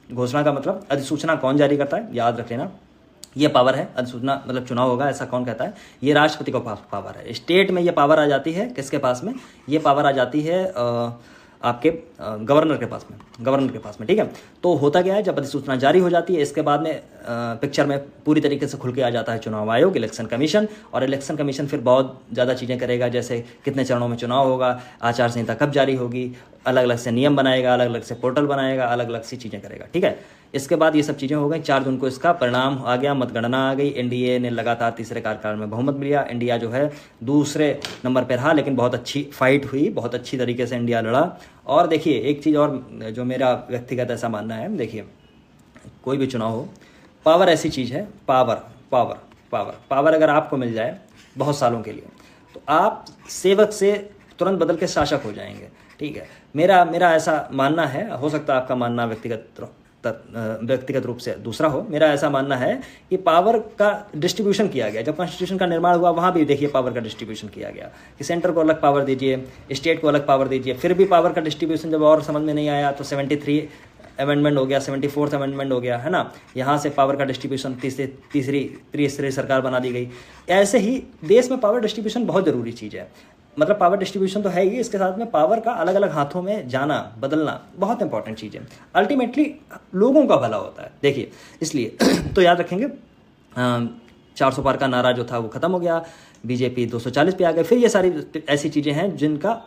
घोषणा का मतलब अधिसूचना कौन जारी करता है? याद रख लेना, ये पावर है, अधिसूचना मतलब चुनाव होगा ऐसा कौन कहता है? ये राष्ट्रपति को पावर है। स्टेट में ये पावर आ जाती है किसके पास में? ये पावर आ जाती है आपके गवर्नर के पास में, ठीक है। तो होता क्या है, जब अधिसूचना जारी हो जाती है, इसके बाद में पिक्चर में पूरी तरीके से खुल के आ जाता है चुनाव आयोग, इलेक्शन कमीशन। और इलेक्शन कमीशन फिर बहुत ज़्यादा चीज़ें करेगा, जैसे कितने चरणों में चुनाव होगा, आचार संहिता कब जारी होगी, अलग अलग से नियम बनाएगा, अलग अलग से पोर्टल बनाएगा, अलग अलग सी चीज़ें करेगा, ठीक है। इसके बाद ये सब चीज़ें हो गई। 4 जून को इसका परिणाम आ गया, मतगणना आ गई। एनडीए ने लगातार तीसरे कार्यकाल में बहुमत मिला। इंडिया जो है दूसरे नंबर पर रहा, लेकिन बहुत अच्छी फाइट हुई, बहुत अच्छी तरीके से इंडिया लड़ा। और देखिए एक चीज़ और जो मेरा व्यक्तिगत ऐसा मानना है, देखिए कोई भी चुनाव हो, पावर ऐसी चीज़ है, पावर अगर आपको मिल जाए बहुत सालों के लिए, तो आप सेवक से तुरंत बदल के शासक हो जाएंगे, ठीक है। मेरा ऐसा मानना है, हो सकता है आपका मानना व्यक्तिगत रूप से दूसरा हो। मेरा ऐसा मानना है कि पावर का डिस्ट्रीब्यूशन किया गया, जब कॉन्स्टिट्यूशन का निर्माण हुआ वहाँ भी देखिए पावर का डिस्ट्रीब्यूशन किया गया कि सेंटर को अलग पावर दीजिए, स्टेट को अलग पावर दीजिए। फिर भी पावर का डिस्ट्रीब्यूशन जब और समझ में नहीं आया तो 73 अमेंडमेंट हो गया, 74th अमेंडमेंट हो गया, है ना। यहाँ से पावर का डिस्ट्रीब्यूशन तीसरी सरकार बना दी गई। ऐसे ही देश में पावर डिस्ट्रीब्यूशन बहुत ज़रूरी चीज़ है। मतलब पावर डिस्ट्रीब्यूशन तो है ही, इसके साथ में पावर का अलग अलग हाथों में जाना, बदलना बहुत इंपॉर्टेंट चीज़ है। अल्टीमेटली लोगों का भला होता है, देखिए, इसलिए तो याद रखेंगे 400 पार का नारा जो था वो खत्म हो गया, बीजेपी 240 पे आ गए। फिर ये सारी ऐसी चीज़ें हैं जिनका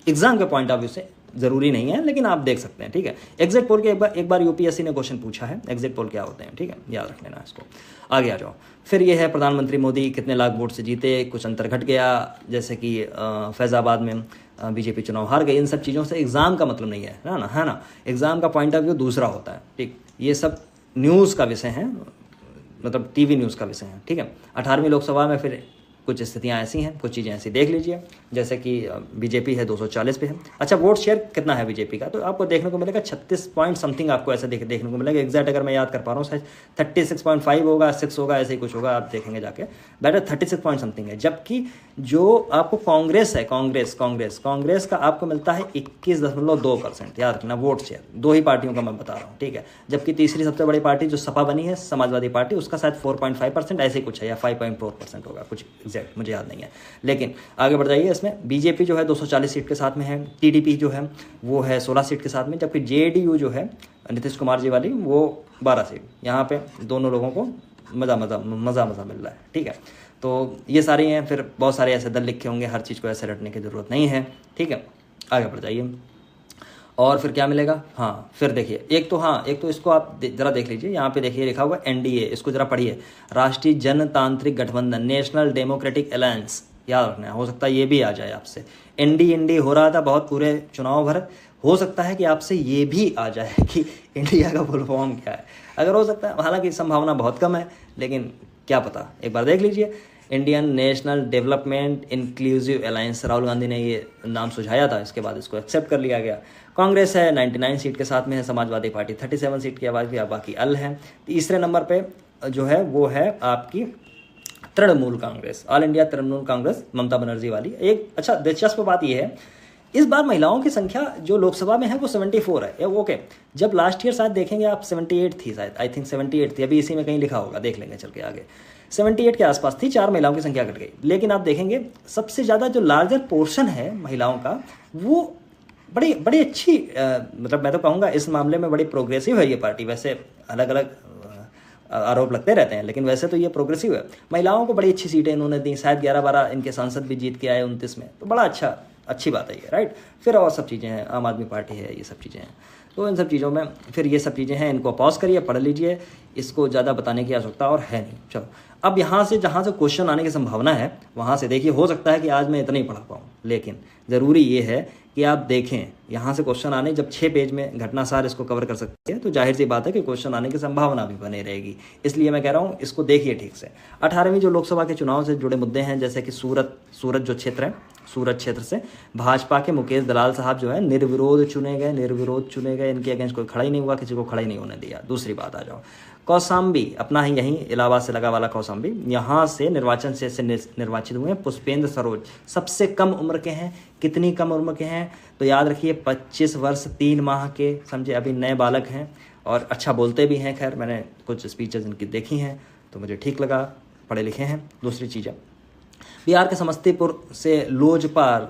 एग्जाम के पॉइंट ऑफ व्यू से ज़रूरी नहीं है, लेकिन आप देख सकते हैं, ठीक है। एग्जिट पोल के एक बार यूपीएससी ने क्वेश्चन पूछा है, एग्जिट पोल क्या होते हैं, ठीक है, याद रख लेना इसको। आगे आ जाओ। फिर ये है प्रधानमंत्री मोदी कितने लाख वोट से जीते, कुछ अंतर घट गया, जैसे कि फैज़ाबाद में बीजेपी चुनाव हार गई। इन सब चीज़ों से एग्ज़ाम का मतलब नहीं है ना, एग्ज़ाम का पॉइंट ऑफ व्यू दूसरा होता है, ठीक। ये सब न्यूज़ का विषय है, मतलब टीवी न्यूज़ का विषय है, ठीक है। 18वीं लोकसभा में फिर कुछ स्थितियां ऐसी हैं, कुछ चीज़ें ऐसी देख लीजिए, जैसे कि बीजेपी है 240 पे है। अच्छा, वोट शेयर कितना है बीजेपी का, तो आपको देखने को मिलेगा 36 पॉइंट समथिंग, आपको ऐसा देखने को मिलेगा। एग्जैक्ट अगर मैं याद कर पा रहा हूँ शायद 36.5 होगा, 6 होगा, ऐसे ही कुछ होगा, आप देखेंगे जाके। बेटर 36 पॉइंट समथिंग है। जबकि जो आपको कांग्रेस है, कांग्रेस का आपको मिलता है 21.2%, याद रखना, वोट शेयर। दो ही पार्टियों का मैं बता रहा हूँ, ठीक है। जबकि तीसरी सबसे बड़ी पार्टी जो सपा बनी है, समाजवादी पार्टी, उसका शायद 4.5% ऐसे कुछ है, या 5.4% होगा, कुछ एग्जैक्ट मुझे याद नहीं है। लेकिन आगे बढ़ जाइए, इसमें बीजेपी जो है 240 सीट के साथ में है, टीडीपी जो है वो है 16 सीट के साथ में, जबकि जेडीयू जो है नीतीश कुमार जी वाली वो 12 सीट। यहाँ पे दोनों लोगों को मज़ा मिल रहा है, ठीक है। तो ये सारे हैं, फिर बहुत सारे ऐसे दल लिखे होंगे, हर चीज़ को ऐसे रटने की ज़रूरत नहीं है, ठीक है। आगे बढ़ जाइए, और फिर क्या मिलेगा। हाँ, फिर देखिए, एक तो इसको आप जरा देख लीजिए, यहाँ पे देखिए लिखा हुआ एनडीए, इसको जरा पढ़िए, राष्ट्रीय जनतांत्रिक गठबंधन, नेशनल डेमोक्रेटिक अलायंस, याद रखना है। हो सकता है ये भी आ जाए आपसे, एनडी हो रहा था बहुत पूरे चुनाव भर, हो सकता है कि आपसे ये भी आ जाए कि इंडिया का फुल फॉर्म क्या है, अगर हो सकता है, हालांकि संभावना बहुत कम है, लेकिन क्या पता, एक बार देख लीजिए। Indian national development inclusive alliance, Rahul Gandhi ने ये नाम सुझाया था, इसके बाद इसको एक्सेप्ट कर लिया गया। कांग्रेस है 99 सीट के साथ में है, समाजवादी पार्टी 37 सीट की आवाज़ भी, बाकी अल है। तीसरे नंबर पे जो है वो है आपकी तृणमूल कांग्रेस, ऑल इंडिया तृणमूल कांग्रेस, ममता बनर्जी वाली। एक अच्छा दिलचस्प बात यह है, इस बार महिलाओं की संख्या जो लोकसभा में है वो 74 है, ओके। जब लास्ट ईयर शायद देखेंगे आप 78 थी, शायद आई थिंक 78 थी, अभी इसी में कहीं लिखा होगा, देख लेंगे चल के आगे। 78 के आसपास थी, 4 महिलाओं की संख्या घट गई। लेकिन आप देखेंगे सबसे ज़्यादा जो लार्जर पोर्शन है महिलाओं का, वो बड़ी बड़ी अच्छी मतलब मैं तो कहूँगा इस मामले में बड़ी प्रोग्रेसिव है ये पार्टी। वैसे अलग अलग आरोप लगते रहते हैं, लेकिन वैसे तो ये प्रोग्रेसिव है। महिलाओं को बड़ी अच्छी सीटें इन्होंने दी, शायद 11-12 इनके सांसद भी जीत के आए 29 में, तो बड़ा अच्छी बात है ये, राइट। फिर और सब चीज़ें हैं, आम आदमी पार्टी है, ये सब चीज़ें हैं। तो इन सब चीज़ों में फिर ये सब चीज़ें हैं, इनको पॉज करिए, पढ़ लीजिए, इसको ज़्यादा बताने की आवश्यकता और है नहीं। चलो, अब यहाँ से जहाँ से क्वेश्चन आने की संभावना है वहाँ से देखिए, हो सकता है कि आज मैं इतना ही पढ़ा पाऊँ, लेकिन ज़रूरी ये है कि आप देखें यहाँ से क्वेश्चन आने, जब 6 पेज में घटनासार इसको कवर कर सकते हैं, तो जाहिर सी बात है कि क्वेश्चन आने की संभावना भी बनी रहेगी। इसलिए मैं कह रहा हूँ इसको देखिए ठीक से। 18वीं जो लोकसभा के चुनाव से जुड़े मुद्दे हैं, जैसे कि सूरत जो क्षेत्र है, सूरत क्षेत्र से भाजपा के मुकेश दलाल साहब जो है निर्विरोध चुने गए, इनके अगेंस्ट कोई खड़ा ही नहीं हुआ, किसी को खड़ा ही नहीं होने दिया। दूसरी बात आ जाओ, कौशाम्बी अपना ही यहीं इलाहाबाद से लगा वाला कौशाम्बी, यहाँ से निर्वाचन से निर्वाचित हुए पुष्पेंद्र सरोज, सबसे कम उम्र के हैं। कितनी कम उम्र के हैं, तो याद रखिए 25 वर्ष 3 माह के, समझे, अभी नए बालक हैं और अच्छा बोलते भी हैं। खैर, मैंने कुछ स्पीचेस इनकी देखी हैं तो मुझे ठीक लगा, पढ़े लिखे हैं। दूसरी चीज़, बिहार के समस्तीपुर से लोजपा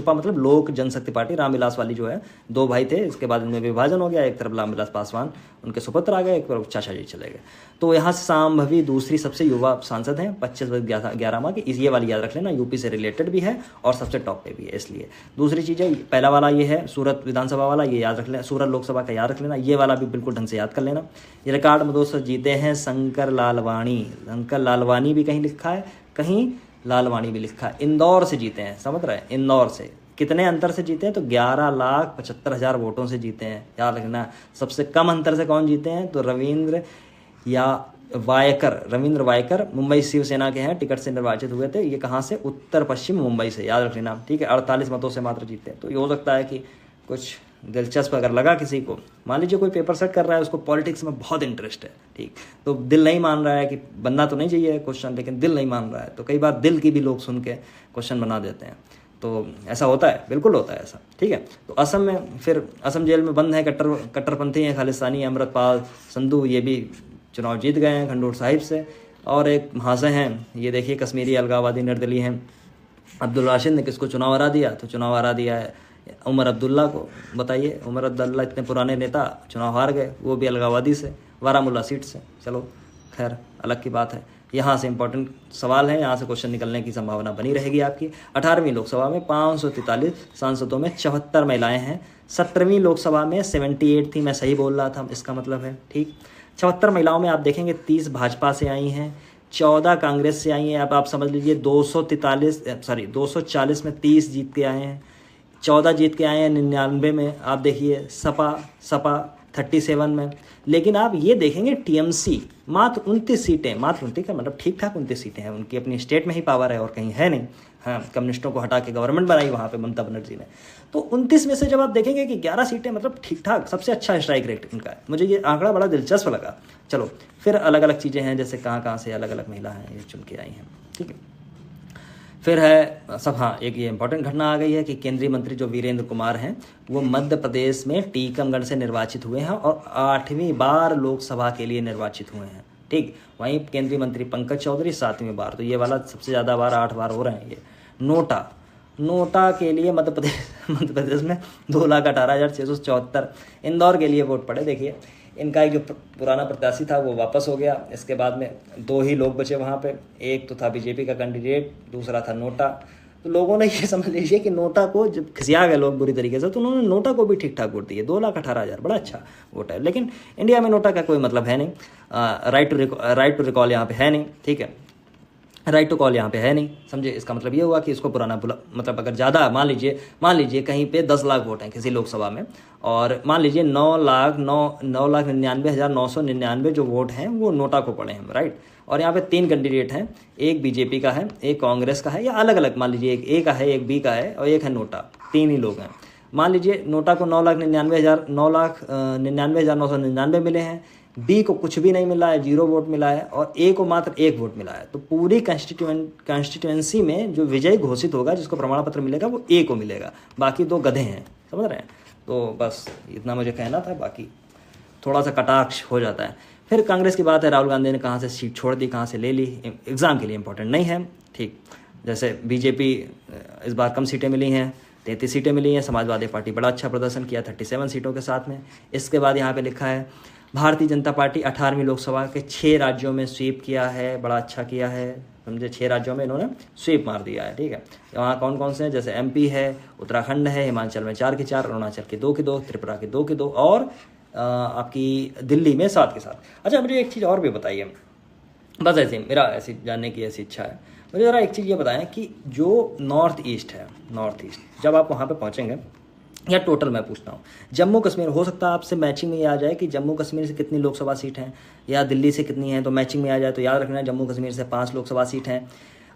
मतलब लोक जनशक्ति पार्टी, रामविलास वाली जो है, 2 भाई थे, इसके बाद इनमें विभाजन हो गया, एक तरफ रामविलास पासवान उनके सुपुत्र आ गए, एक तरफ चाचा जी चले गए। तो यहाँ से सांभवी दूसरी सबसे युवा सांसद हैं, 25 वर्ष 11 माह की, ये वाली याद रख लेना, यूपी से रिलेटेड भी है और सबसे टॉप पे भी है, इसलिए। दूसरी चीज़ है, पहला वाला ये है सूरत विधानसभा वाला, ये याद रख लेना, सूरत लोकसभा का याद रख लेना, ये वाला भी बिल्कुल ढंग से याद कर लेना। ये रिकॉर्ड में दोस्तों जीते हैं शंकर लालवानी भी कहीं लिखा है, कहीं लालवानी भी लिखा है, इंदौर से जीते हैं, समझ रहे हैं, इंदौर से। कितने अंतर से जीते हैं, तो 11,75,000 वोटों से जीते हैं, याद रखना। सबसे कम अंतर से कौन जीते हैं, तो रविंद्र वायकर मुंबई शिवसेना के हैं, टिकट से निर्वाचित हुए थे। ये कहाँ से, उत्तर पश्चिम मुंबई से, याद रख लेना, ठीक है। 48 मतों से मात्र जीते हैं। तो ये हो सकता है कि कुछ दिलचस्प अगर लगा किसी को, मान लीजिए कोई पेपर सेट कर रहा है, उसको पॉलिटिक्स में बहुत इंटरेस्ट है, ठीक, तो दिल नहीं मान रहा है, कि बनना तो नहीं चाहिए क्वेश्चन, लेकिन दिल नहीं मान रहा है, तो कई बार दिल की भी लोग सुन के क्वेश्चन बना देते हैं। तो ऐसा होता है, बिल्कुल होता है ऐसा, ठीक है। तो असम में, फिर असम जेल में बंद है कट्टरपंथी हैं, खालिस्तानी अमृतपाल संधू, ये भी चुनाव जीत गए हैं खंडूर साहिब से। और एक महाशय हैं, ये देखिए कश्मीरी अलगाववादी निर्दलीय हैं, अब्दुल राशिद ने किसको चुनाव हरा दिया, तो चुनाव हरा दिया है उमर अब्दुल्ला को। बताइए, उमर अब्दुल्ला इतने पुराने नेता चुनाव हार गए, वो भी अलगाववादी से, बारामूला सीट से। चलो खैर, अलग की बात है। यहाँ से इंपॉर्टेंट सवाल है, यहाँ से क्वेश्चन निकलने की संभावना बनी रहेगी आपकी। 18वीं लोकसभा में 543 सांसदों में 74 महिलाएं हैं। 17वीं लोकसभा में 78 थी, मैं सही बोल रहा था, इसका मतलब है, ठीक। 74 महिलाओं में आप देखेंगे 30 भाजपा से आई हैं, 14 कांग्रेस से आई हैं। अब आप समझ लीजिए 240 में 30 जीत के आए हैं, 14 जीत के आए हैं। 99 में आप देखिए सपा 37 में। लेकिन आप ये देखेंगे टीएमसी मात्र 29 सीटें, मात्र 29 का मतलब ठीक ठाक 29 सीटें हैं, उनकी अपनी स्टेट में ही पावर है और कहीं है नहीं। हाँ, कम्युनिस्टों को हटा के गवर्नमेंट बनाई वहाँ पे ममता बनर्जी ने। तो 29 में से जब आप देखेंगे कि 11 सीटें मतलब ठीक ठाक, सबसे अच्छा स्ट्राइक रेट इनका है। मुझे ये आंकड़ा बड़ा दिलचस्प लगा। चलो फिर अलग अलग चीज़ें हैं, जैसे कहाँ कहाँ से अलग अलग महिला हैं ये चुन के आई हैं, ठीक है। फिर है सब, हाँ एक ये इंपॉर्टेंट घटना आ गई है कि केंद्रीय मंत्री जो वीरेंद्र कुमार हैं वो मध्य प्रदेश में टीकमगढ़ से निर्वाचित हुए हैं और 8वीं बार लोकसभा के लिए निर्वाचित हुए हैं, ठीक। वहीं केंद्रीय मंत्री पंकज चौधरी 7वीं बार, तो ये वाला सबसे ज़्यादा बार, 8 बार हो रहे हैं ये। नोटा के लिए मध्य प्रदेश में 2,18,674 इंदौर के लिए वोट पड़े। देखिए इनका एक जो पुराना प्रत्याशी था वो वापस हो गया, इसके बाद में 2 ही लोग बचे वहाँ पे, एक तो था बीजेपी का कैंडिडेट, दूसरा था नोटा। तो लोगों ने ये समझ लीजिए कि नोटा को जब खिसिया गए लोग बुरी तरीके से, तो उन्होंने नोटा को भी ठीक ठाक वोट दिए। 2,18,000 बड़ा अच्छा वोट है। लेकिन इंडिया में नोटा का कोई मतलब है नहीं, राइट टू रिकॉल यहाँ पे है नहीं, ठीक है, राइट टू कॉल यहाँ पे है नहीं, समझे। इसका मतलब ये हुआ कि इसको पुराना मतलब अगर ज़्यादा मान लीजिए कहीं पे 10 लाख वोट हैं किसी लोकसभा में, और मान लीजिए 9,99,999 जो वोट हैं वो नोटा को पड़े हैं, राइट। और यहाँ पे 3 कैंडिडेट हैं, एक बीजेपी का है, एक कांग्रेस का है, या अलग अलग मान लीजिए एक ए का है, एक बी का है और एक है नोटा, 3 ही लोग हैं। मान लीजिए नोटा को 9,99,999 मिले हैं, बी को कुछ भी नहीं मिला है, 0 वोट मिला है, और ए को मात्र 1 वोट मिला है। तो पूरी कॉन्स्टिट्यूएंसी में जो विजयी घोषित होगा, जिसको प्रमाण पत्र मिलेगा, वो ए को मिलेगा, बाकी 2 गधे हैं, समझ रहे हैं। तो बस इतना मुझे कहना था, बाकी थोड़ा सा कटाक्ष हो जाता है। फिर कांग्रेस की बात है, राहुल गांधी ने कहाँ से सीट छोड़ दी, कहाँ से ले ली, एग्ज़ाम के लिए इंपॉर्टेंट नहीं है, ठीक। जैसे बीजेपी इस बार कम सीटें मिली हैं, 33 सीटें मिली हैं। समाजवादी पार्टी बड़ा अच्छा प्रदर्शन किया 37 सीटों के साथ में। इसके बाद यहाँ पे लिखा है भारतीय जनता पार्टी 18वीं लोकसभा के 6 राज्यों में स्वीप किया है, बड़ा अच्छा किया है, समझे। 6 राज्यों में इन्होंने स्वीप मार दिया है, ठीक है। वहाँ कौन कौन से हैं, जैसे एमपी है, उत्तराखंड है, हिमाचल में 4 के 4, अरुणाचल के 2 के 2, त्रिपुरा के 2 के 2, और आपकी दिल्ली में 7 के 7। अच्छा मुझे एक चीज़ और भी बताइए, बस ऐसे मेरा ऐसी जानने की ऐसी इच्छा है, मुझे ज़रा एक चीज़ ये बताएं कि जो नॉर्थ ईस्ट है, नॉर्थ ईस्ट जब आप वहाँ पे पहुँचेंगे, या टोटल मैं पूछता हूँ, जम्मू कश्मीर, हो सकता है आपसे मैचिंग में ये आ जाए कि जम्मू कश्मीर से कितनी लोकसभा सीट हैं, या दिल्ली से कितनी हैं, तो मैचिंग में आ जाए। तो याद रखना जम्मू कश्मीर से 5 लोकसभा सीट हैं।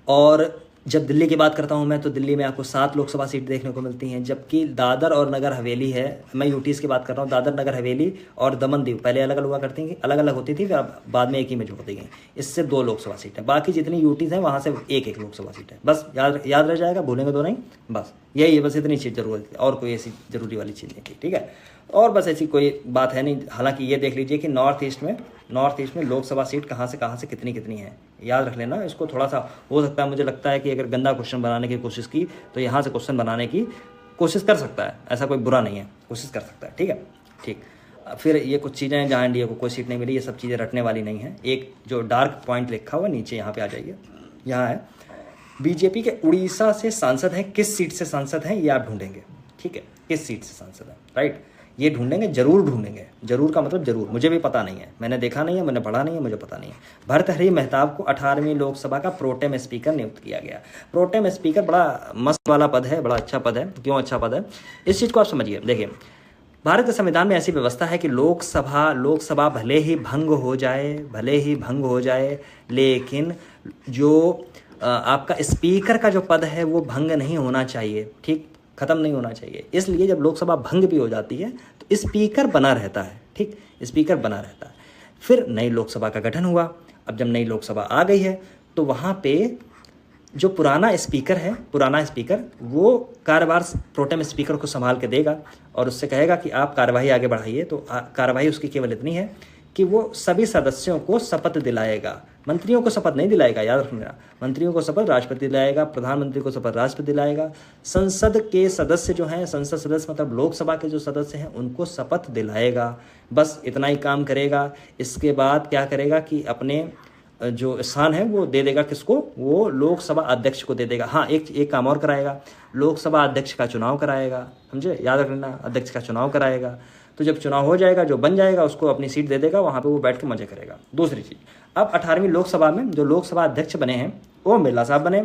और जब दिल्ली की बात करता हूँ मैं, तो दिल्ली में आपको 7 लोकसभा सीट देखने को मिलती हैं। जबकि दादर और नगर हवेली है, मैं यूटीज़ की बात कर रहा हूँ, दादर नगर हवेली और दमन दीव पहले अलग अलग हुआ करती थी, अलग अलग होती थी, फिर अब बाद में एक ही में जोड़ दी गई। इससे 2 लोकसभा सीट है, बाकी जितनी यूटीज़ हैं वहाँ से 1-1 लोकसभा सीट है। बस याद रह जाएगा, भूलेंगे तो नहीं, बस यही है, बस इतनी चीज़ जरूरत है, और कोई ऐसी जरूरी वाली चीज़ नहीं थी, ठीक है। और बस ऐसी कोई बात है नहीं। हालांकि ये देख लीजिए कि नॉर्थ ईस्ट में लोकसभा सीट कहाँ से कितनी है, याद रख लेना इसको। थोड़ा सा हो सकता है, मुझे लगता है कि अगर गंदा क्वेश्चन बनाने की कोशिश की तो यहाँ से क्वेश्चन बनाने की कोशिश कर सकता है, ऐसा कोई बुरा नहीं है, कोशिश कर सकता है, ठीक है, ठीक। फिर ये कुछ चीज़ें हैं जहाँ इंडिया को कोई सीट नहीं मिली, ये सब चीज़ें रटने वाली नहीं है। एक जो डार्क पॉइंट लिखा हुआ नीचे, यहाँ पे आ जाइए, यहाँ है बीजेपी के उड़ीसा से सांसद हैं, किस सीट से सांसद हैं ये आप ढूंढेंगे, ठीक है, किस सीट से सांसद हैं, राइट। ये ढूंढेंगे, जरूर ढूंढेंगे, जरूर का मतलब जरूर, मुझे भी पता नहीं है, मैंने देखा नहीं है, मैंने पढ़ा नहीं है, मुझे पता नहीं है। भर्तृहरि मेहताब को 18वीं लोकसभा का प्रोटेम स्पीकर नियुक्त किया गया। प्रोटेम स्पीकर बड़ा मस्त वाला पद है, बड़ा अच्छा पद है। क्यों अच्छा पद है, इस चीज़ को आप समझिए। देखिए भारत के संविधान में ऐसी व्यवस्था है कि लोकसभा भले ही भंग हो जाए, लेकिन जो आपका स्पीकर का जो पद है वो भंग नहीं होना चाहिए, ठीक, खत्म नहीं होना चाहिए। इसलिए जब लोकसभा भंग भी हो जाती है तो स्पीकर बना रहता है, ठीक, स्पीकर बना रहता है। फिर नई लोकसभा का गठन हुआ। अब जब नई लोकसभा आ गई है तो वहाँ पे जो पुराना स्पीकर वो कार्यभार प्रोटेम स्पीकर को संभाल के देगा और उससे कहेगा कि आप कार्यवाही आगे बढ़ाइए। तो कार्यवाही उसकी केवल इतनी है कि वो सभी सदस्यों को शपथ दिलाएगा, मंत्रियों को शपथ नहीं दिलाएगा, याद रखना। मंत्रियों को शपथ राष्ट्रपति दिलाएगा, प्रधानमंत्री को शपथ राष्ट्रपति दिलाएगा, संसद के सदस्य जो हैं, संसद सदस्य मतलब लोकसभा के जो सदस्य हैं, उनको शपथ दिलाएगा। बस इतना ही काम करेगा। इसके बाद क्या करेगा कि अपने जो स्थान है वो दे देगा, किसको, वो लोकसभा अध्यक्ष को दे देगा। हाँ, एक काम और कराएगा, लोकसभा अध्यक्ष का चुनाव कराएगा, समझे, याद रखना, अध्यक्ष का चुनाव कराएगा। तो जब चुनाव हो जाएगा, जो बन जाएगा उसको अपनी सीट दे देगा, वहाँ पे वो बैठ के मजे करेगा। दूसरी चीज़, अब 18वीं लोकसभा में जो लोकसभा अध्यक्ष बने हैं ओम बिरला साहब बने,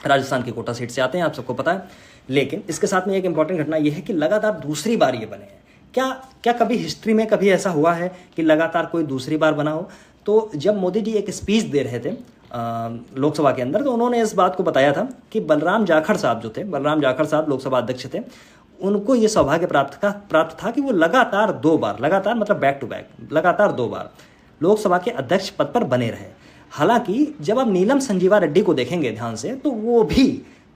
राजस्थान की कोटा सीट से आते हैं, आप सबको पता है। लेकिन इसके साथ में एक इंपॉर्टेंट घटना यह है कि लगातार दूसरी बार ये बने हैं। क्या क्या कभी हिस्ट्री में कभी ऐसा हुआ है कि लगातार कोई दूसरी बार बना हो? तो जब मोदी जी एक स्पीच दे रहे थे लोकसभा के अंदर, तो उन्होंने इस बात को बताया था कि बलराम जाखड़ साहब जो थे, बलराम जाखड़ साहब लोकसभा अध्यक्ष थे, उनको ये सौभाग्य प्राप्त था कि वो लगातार 2 बार, लगातार मतलब बैक टू बैक, लगातार 2 बार लोकसभा के अध्यक्ष पद पर बने रहे। हालांकि जब आप नीलम संजीवा रेड्डी को देखेंगे ध्यान से, तो वो भी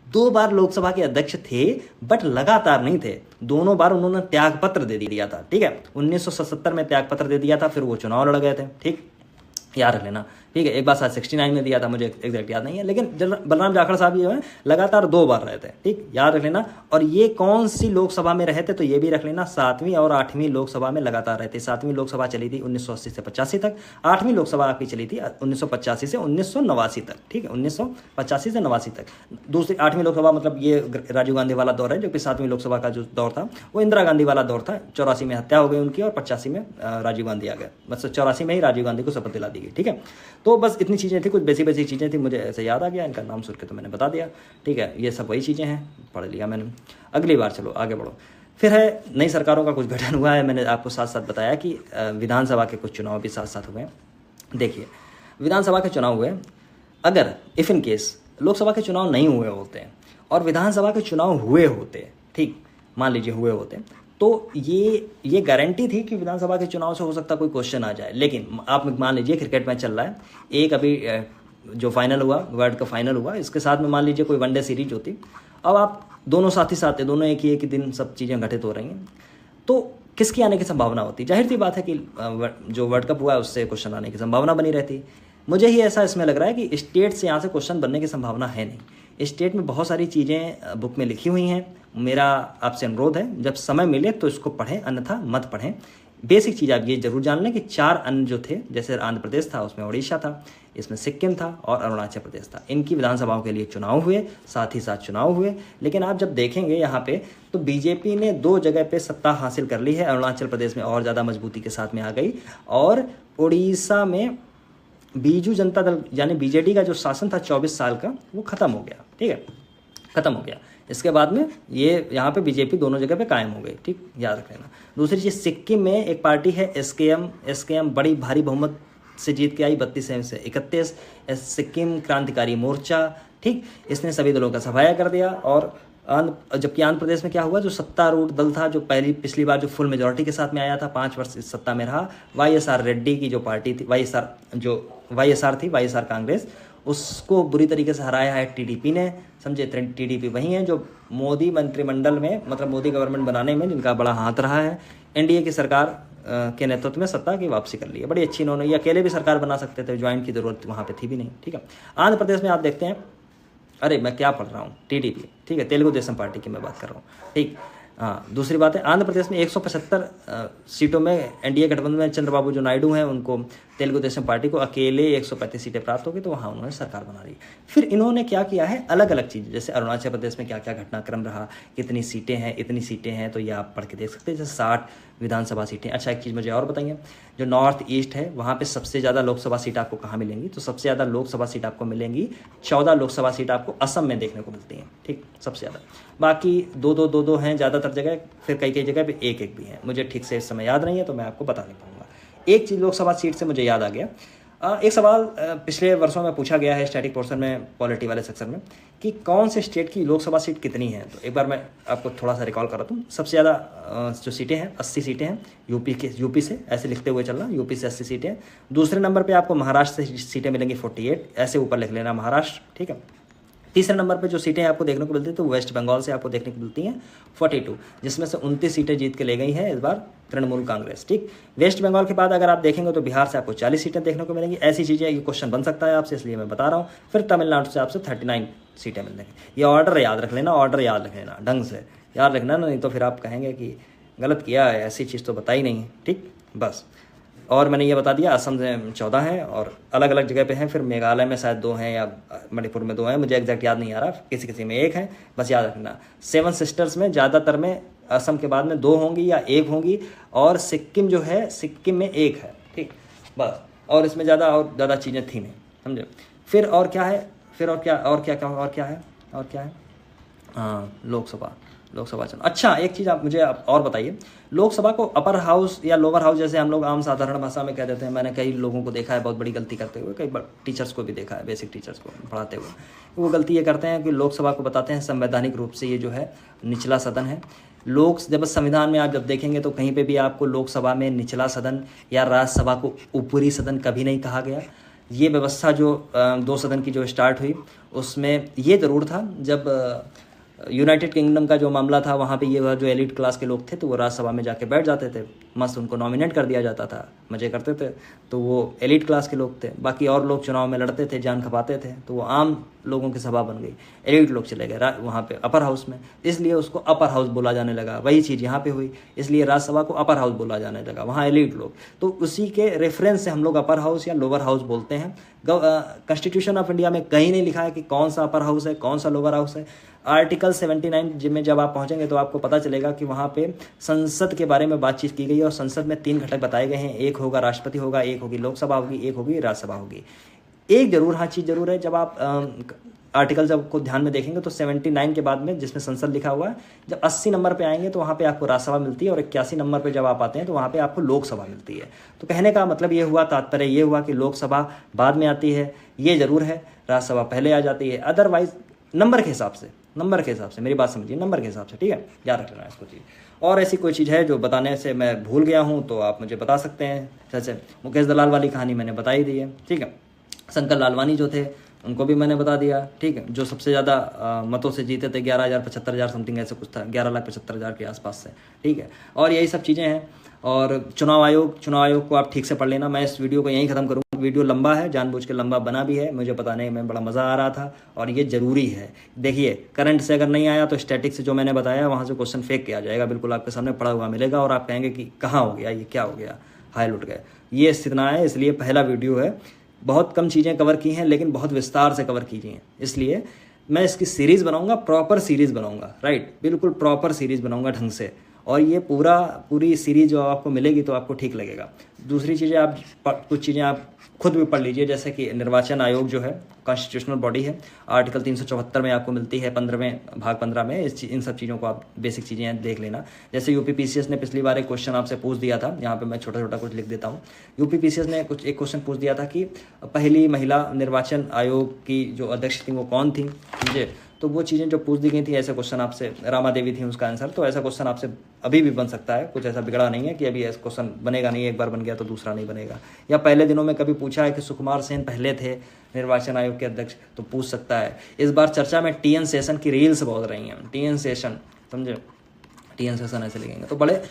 2 बार लोकसभा के अध्यक्ष थे, बट लगातार नहीं थे। दोनों बार उन्होंने त्यागपत्र दे दिया था, ठीक है। 1977 में त्यागपत्र दे दिया था, फिर वो चुनाव लड़ गए थे, ठीक, याद रख लेना, ठीक है। एक बार 69 में दिया था, मुझे एग्जैक्ट याद नहीं है, लेकिन बलराम जाखड़ साहब जो है लगातार 2 बार रहे थे, ठीक, याद रख लेना। और ये कौन सी लोकसभा में रहे थे, तो ये भी रख लेना, 7वीं और 8वीं लोकसभा में लगातार रहे थे। 7वीं लोकसभा चली थी 1980 से 85 तक, 8वीं लोकसभा आपकी चली थी 1985 से 1989 तक, ठीक है, 1985 से 89 तक। दूसरी 8वीं लोकसभा मतलब ये राजीव गांधी वाला दौर है, जो कि 7वीं लोकसभा का जो दौर था वो इंदिरा गांधी वाला दौर था। 84 में हत्या हो गई उनकी और 85 में राजीव गांधी आ गए, मतलब 84 में ही राजीव गांधी को शपथ दिला दी गई, ठीक है। तो बस इतनी चीज़ें थी, कुछ बेसिक चीज़ें थी, मुझे ऐसे याद आ गया, इनका नाम सुन के तो मैंने बता दिया, ठीक है। ये सब वही चीज़ें हैं, पढ़ लिया मैंने। अगली बार चलो आगे बढ़ो। फिर है नई सरकारों का कुछ गठन हुआ है। मैंने आपको साथ साथ बताया कि विधानसभा के कुछ चुनाव भी साथ साथ हुए। देखिए, विधानसभा के चुनाव हुए, अगर इफ़ इन केस लोकसभा के चुनाव नहीं हुए होते और विधानसभा के चुनाव हुए होते, ठीक, मान लीजिए हुए होते, तो ये गारंटी थी कि विधानसभा के चुनाव से हो सकता कोई क्वेश्चन आ जाए। लेकिन आप मान लीजिए क्रिकेट मैच चल रहा है, एक अभी जो फाइनल हुआ, वर्ल्ड कप फाइनल हुआ, इसके साथ में मान लीजिए कोई वनडे सीरीज होती, अब आप दोनों साथ ही साथ, दोनों एक ही दिन सब चीज़ें घटित हो रही हैं, तो किसकी आने की संभावना होती? जाहिर सी बात है कि जो वर्ल्ड कप हुआ है उससे क्वेश्चन आने की संभावना बनी रहती। मुझे ही ऐसा इसमें लग रहा है कि स्टेट से यहाँ से क्वेश्चन बनने की संभावना है नहीं। स्टेट में बहुत सारी चीज़ें बुक में लिखी हुई हैं। मेरा आपसे अनुरोध है, जब समय मिले तो इसको पढ़ें, अन्यथा मत पढ़ें। बेसिक चीज़ आप ये जरूर जान लें कि 4 अन्य जो थे, जैसे आंध्र प्रदेश था, उसमें उड़ीसा था, इसमें सिक्किम था और अरुणाचल प्रदेश था। इनकी विधानसभाओं के लिए चुनाव हुए, साथ ही साथ चुनाव हुए। लेकिन आप जब देखेंगे यहाँ पे, तो बीजेपी ने 2 जगह पे सत्ता हासिल कर ली है। अरुणाचल प्रदेश में और ज़्यादा मजबूती के साथ में आ गई, और उड़ीसा में बीजू जनता दल यानी बीजेडी का जो शासन था 24 साल का, वो खत्म हो गया, ठीक है, खत्म हो गया। इसके बाद में ये यहाँ पे बीजेपी दोनों जगह पे कायम हो गई, ठीक, याद रख लेना। दूसरी चीज़, सिक्किम में एक पार्टी है एसकेएम बड़ी भारी बहुमत से जीत के आई, 32 से 31, सिक्किम क्रांतिकारी मोर्चा, ठीक, इसने सभी दलों का सफाया कर दिया। और जबकि आंध्र प्रदेश में क्या हुआ, जो सत्तारूढ़ दल था, जो पिछली बार जो फुल मेजोरिटी के साथ में आया था, 5 वर्ष इस सत्ता में रहा, वाईएसआर रेड्डी की जो पार्टी थी, वाईएसआर थी, वाईएसआर कांग्रेस, उसको बुरी तरीके से हराया है टीडीपी ने, समझे। टीडीपी वही है जो मोदी मंत्रिमंडल में, मतलब मोदी गवर्नमेंट बनाने में जिनका बड़ा हाथ रहा है। एनडीए की सरकार के नेतृत्व में सत्ता की वापसी कर ली है, बड़ी अच्छी इन्होंने। ये अकेले भी सरकार बना सकते थे, ज्वाइंट की जरूरत वहाँ पे थी भी नहीं, ठीक है। आंध्र प्रदेश में आप देखते हैं, अरे मैं क्या पढ़ रहा हूँ, टीडीपी, ठीक है, तेलुगु देशम पार्टी की मैं बात कर रहा हूँ, ठीक। हाँ, दूसरी बात है, आंध्र प्रदेश में 175 सीटों में एनडीए गठबंधन में चंद्रबाबू जो नायडू हैं, उनको तेलुगु देशम पार्टी को अकेले 135 सीटें प्राप्त हो गई, तो वहाँ उन्होंने सरकार बना ली। फिर इन्होंने क्या किया है, अलग अलग चीज़, जैसे अरुणाचल प्रदेश में क्या क्या घटनाक्रम रहा, कितनी सीटें हैं, इतनी सीटें हैं, तो ये आप पढ़ के देख सकते हैं, जैसे 60 विधानसभा सीटें। अच्छा, एक चीज़ मुझे और बताइए, जो नॉर्थ ईस्ट है वहाँ पे सबसे ज़्यादा लोकसभा सीट आपको कहाँ मिलेंगी, तो सबसे ज़्यादा लोकसभा सीट आपको मिलेंगी, 14 लोकसभा सीट आपको असम में देखने को मिलती हैं, ठीक, सबसे ज़्यादा। बाकी 2-2 हैं ज़्यादातर जगह, फिर कई जगह पे 1-1 भी हैं। मुझे ठीक से इस समय याद नहीं है, तो मैं आपको बता नहीं पाऊंगा। एक चीज़ लोकसभा सीट से मुझे याद आ गया, एक सवाल पिछले वर्षों में पूछा गया है स्टैटिक पोर्शन में, पॉलिटी वाले सेक्शन में, कि कौन से स्टेट की लोकसभा सीट कितनी है। तो एक बार मैं आपको थोड़ा सा रिकॉल करा दूँ। सबसे ज़्यादा जो सीटें हैं 80 सीटें हैं यूपी से, ऐसे लिखते हुए चलना, यूपी से 80 सीटें। दूसरे नंबर पर आपको महाराष्ट्र से सीटें मिलेंगी 48, ऐसे ऊपर लिख लेना महाराष्ट्र, ठीक है। तीसरे नंबर पे जो सीटें आपको देखने को मिलती हैं, तो वेस्ट बंगाल से आपको देखने को मिलती हैं 42, जिसमें से 29 सीटें जीत के ले गई हैं इस बार तृणमूल कांग्रेस, ठीक। वेस्ट बंगाल के बाद अगर आप देखेंगे तो बिहार से आपको 40 सीटें देखने को मिलेंगी। ऐसी चीज़ें, ये क्वेश्चन बन सकता है आपसे, इसलिए मैं बता रहा हूँ। फिर तमिलनाडु से आपसे 39 सीटें मिलेंगी। ये ऑर्डर याद रख लेना, ऑर्डर याद रख लेना, ढंग से याद रखना, नहीं तो फिर आप कहेंगे कि गलत किया है, ऐसी चीज़ तो बताई नहीं है, ठीक, बस। और मैंने ये बता दिया, असम में 14 हैं और अलग अलग जगह पे हैं। फिर मेघालय में शायद 2 हैं या मणिपुर में 2 हैं, मुझे एग्जैक्ट याद नहीं आ रहा, किसी में 1 है, बस याद रखना। 7 सिस्टर्स में ज़्यादातर में असम के बाद में 2 होंगी या 1 होंगी, और सिक्किम जो है, सिक्किम में 1 है, ठीक, बस। और इसमें ज़्यादा चीज़ें थी नहीं, समझे। फिर और क्या है, फिर और क्या है, हाँ, लोकसभा चुनाव। अच्छा, एक चीज़ आप मुझे और बताइए, लोकसभा को अपर हाउस या लोअर हाउस जैसे हम लोग आम साधारण भाषा में कह देते हैं, मैंने कई लोगों को देखा है बहुत बड़ी गलती करते हुए, कई टीचर्स को भी देखा है, बेसिक टीचर्स को पढ़ाते हुए, वो गलती ये करते हैं कि लोकसभा को बताते हैं संवैधानिक रूप से ये जो है निचला सदन है। जब संविधान में आप जब देखेंगे तो कहीं पे भी आपको लोकसभा में निचला सदन या राज्यसभा को ऊपरी सदन कभी नहीं कहा गया। ये व्यवस्था जो 2 सदन की जो स्टार्ट हुई उसमें ये ज़रूर था, जब यूनाइटेड किंगडम का जो मामला था वहाँ पे ये जो एलिट क्लास के लोग थे तो वो राज्यसभा में जाके बैठ जाते थे, मस्त उनको नॉमिनेट कर दिया जाता था, मज़े करते थे, तो वो एलिट क्लास के लोग थे। बाकी और लोग चुनाव में लड़ते थे, जान खपाते थे, तो वो आम लोगों की सभा बन गई, एलिट लोग चले गए वहाँ पे अपर हाउस में, इसलिए उसको अपर हाउस बोला जाने लगा। वही चीज़ यहाँ पे हुई, इसलिए राज्यसभा को अपर हाउस बोला जाने लगा, वहाँ एलिट लोग, तो उसी के रेफरेंस से हम लोग अपर हाउस या लोअर हाउस बोलते हैं। कॉन्स्टिट्यूशन ऑफ इंडिया में कहीं नहीं लिखा है कि कौन सा अपर हाउस है कौन सा लोअर हाउस है। आर्टिकल 79 में जब आप पहुंचेंगे तो आपको पता चलेगा कि वहाँ पे संसद के बारे में बातचीत की गई है और संसद में 3 घटक बताए गए हैं, एक होगा राष्ट्रपति होगा, एक होगी लोकसभा होगी, एक होगी राज्यसभा होगी। एक जरूर हाँ चीज़ जरूर है, जब आप आर्टिकल जब को ध्यान में देखेंगे तो 79 के बाद में जिसमें संसद लिखा हुआ है, जब 80 नंबर पे आएंगे तो वहाँ पे आपको राज्यसभा मिलती है और 81 नंबर पे जब आप आते हैं तो वहाँ पे आपको लोकसभा मिलती है। तो कहने का मतलब ये हुआ, तात्पर्य ये हुआ कि लोकसभा बाद में आती है, ये जरूर है, राज्यसभा पहले आ जाती है। अदरवाइज नंबर के हिसाब से मेरी बात समझिए, नंबर के हिसाब से, ठीक है, याद रख लेना इसको चीज़। और ऐसी कोई चीज़ है जो बताने से मैं भूल गया हूँ तो आप मुझे बता सकते हैं। जैसे मुकेश दलाल वाली कहानी मैंने बता ही दी है, ठीक है। शंकर लालवानी जो थे उनको भी मैंने बता दिया, ठीक है, जो सबसे ज़्यादा मतों से जीते थे, 11,75,000 समथिंग ऐसे कुछ था, 11,75,000 के आसपास से, ठीक है। और यही सब चीज़ें हैं। और चुनाव आयोग को आप ठीक से पढ़ लेना। मैं इस वीडियो को यहीं ख़त्म करूँगा, वीडियो लंबा है, जानबूझ के लंबा बना भी है, मुझे बताने में बड़ा मज़ा आ रहा था और ये ज़रूरी है। देखिए, करंट से अगर नहीं आया तो स्टैटिक से जो मैंने बताया वहाँ से क्वेश्चन फेंक के आ जाएगा, बिल्कुल आपके सामने पड़ा हुआ मिलेगा और आप कहेंगे कि कहाँ हो गया, ये क्या हो गया, हाय लुट गए। ये स्थिति ना है, इसलिए पहला वीडियो है, बहुत कम चीज़ें कवर की हैं लेकिन बहुत विस्तार से कवर की हैं, इसलिए मैं इसकी सीरीज़ बनाऊंगा, प्रॉपर सीरीज़ बनाऊंगा, राइट, बिल्कुल प्रॉपर सीरीज़ बनाऊंगा ढंग से, और ये पूरी सीरीज जो आपको मिलेगी तो आपको ठीक लगेगा। दूसरी चीज़ें आप कुछ चीज़ें आप खुद भी पढ़ लीजिए, जैसे कि निर्वाचन आयोग जो है कॉन्स्टिट्यूशनल बॉडी है, आर्टिकल 374 में आपको मिलती है, 15वें भाग 15 में इन सब चीज़ों को आप बेसिक चीज़ें देख लेना। जैसे यूपीपीसीएस ने पिछली बार एक क्वेश्चन आपसे पूछ दिया था, यहाँ पे मैं छोटा छोटा कुछ लिख देता हूँ। यूपीपीसीएस ने एक क्वेश्चन पूछ दिया था कि पहली महिला निर्वाचन आयोग की जो अध्यक्ष थी वो कौन थी, समझे। तो वो चीज़ें जो पूछ दी गई थी, ऐसे क्वेश्चन आपसे, रामा देवी थी उसका आंसर, तो ऐसा क्वेश्चन आपसे अभी भी बन सकता है, कुछ ऐसा बिगड़ा नहीं है कि अभी ऐसा क्वेश्चन बनेगा नहीं, एक बार बन गया तो दूसरा नहीं बनेगा। या पहले दिनों में कभी पूछा है कि सुकुमार सेन पहले थे निर्वाचन आयोग के अध्यक्ष, तो पूछ सकता है। इस बार चर्चा में TN सेशन की रील्स बहुत रही हैं, TN सेशन, समझे, TN सेशन ऐसे लिखेंगे तो बड़े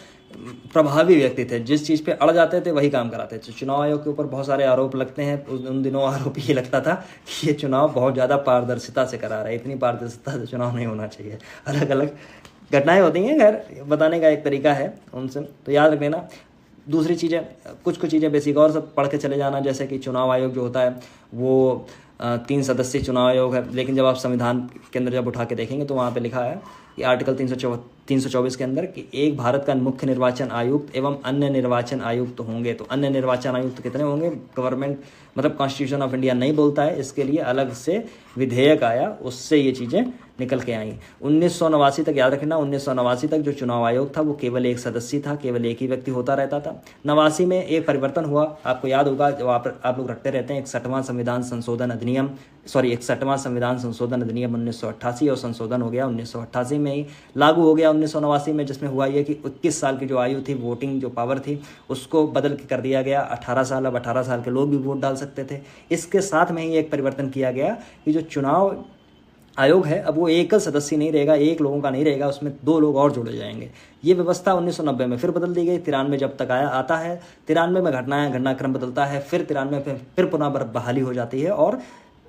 प्रभावी व्यक्ति थे, जिस चीज़ पे अड़ जाते थे वही काम कराते थे। चुनाव आयोग के ऊपर बहुत सारे आरोप लगते हैं, उन दिनों आरोप ये लगता था कि ये चुनाव बहुत ज़्यादा पारदर्शिता से करा रहा है, इतनी पारदर्शिता से चुनाव नहीं होना चाहिए, अलग अलग घटनाएं होती हैं, खैर बताने का एक तरीका है उनसे, तो याद रख लेना। दूसरी चीज़ें, कुछ चीज़ें बेसिक और सब पढ़ के चले जाना, जैसे कि चुनाव आयोग जो होता है वो 3 सदस्यीय चुनाव आयोग है, लेकिन जब आप संविधान के अंदर जब उठा के देखेंगे तो वहाँ पे लिखा है कि आर्टिकल 324 के अंदर कि एक भारत का मुख्य निर्वाचन आयुक्त एवं अन्य निर्वाचन आयुक्त होंगे। तो अन्य निर्वाचन आयुक्त कितने होंगे, गवर्नमेंट मतलब कॉन्स्टिट्यूशन ऑफ इंडिया नहीं बोलता है, इसके लिए अलग से विधेयक आया, उससे ये चीज़ें निकल के आई। 1989 तक याद रखना, 1989 तक जो चुनाव आयोग था वो केवल 1 सदस्य था, केवल एक ही व्यक्ति होता रहता था। 89 में एक परिवर्तन हुआ, आपको याद होगा, जो आप लोग रखते रहते हैं, 61वां संविधान संशोधन अधिनियम 61वां संविधान संशोधन अधिनियम 1988, और संशोधन हो गया 1988 में ही लागू हो गया 1989 में, जिसमें हुआ ये कि 21 साल की जो आयु थी, वोटिंग जो पावर थी, उसको बदल के कर दिया गया 18 साल। अब 18 साल के लोग भी वोट डाल सकते थे। इसके साथ में ही एक परिवर्तन किया गया कि जो चुनाव आयोग है अब वो एकल सदस्य नहीं रहेगा, एक लोगों का नहीं रहेगा, उसमें 2 लोग और जोड़े जाएंगे। ये व्यवस्था 1990 में फिर बदल दी गई, 93 जब तक आता है, 93 में घटनाक्रम बदलता है, फिर 93 में फिर पुनः बहाली हो जाती है और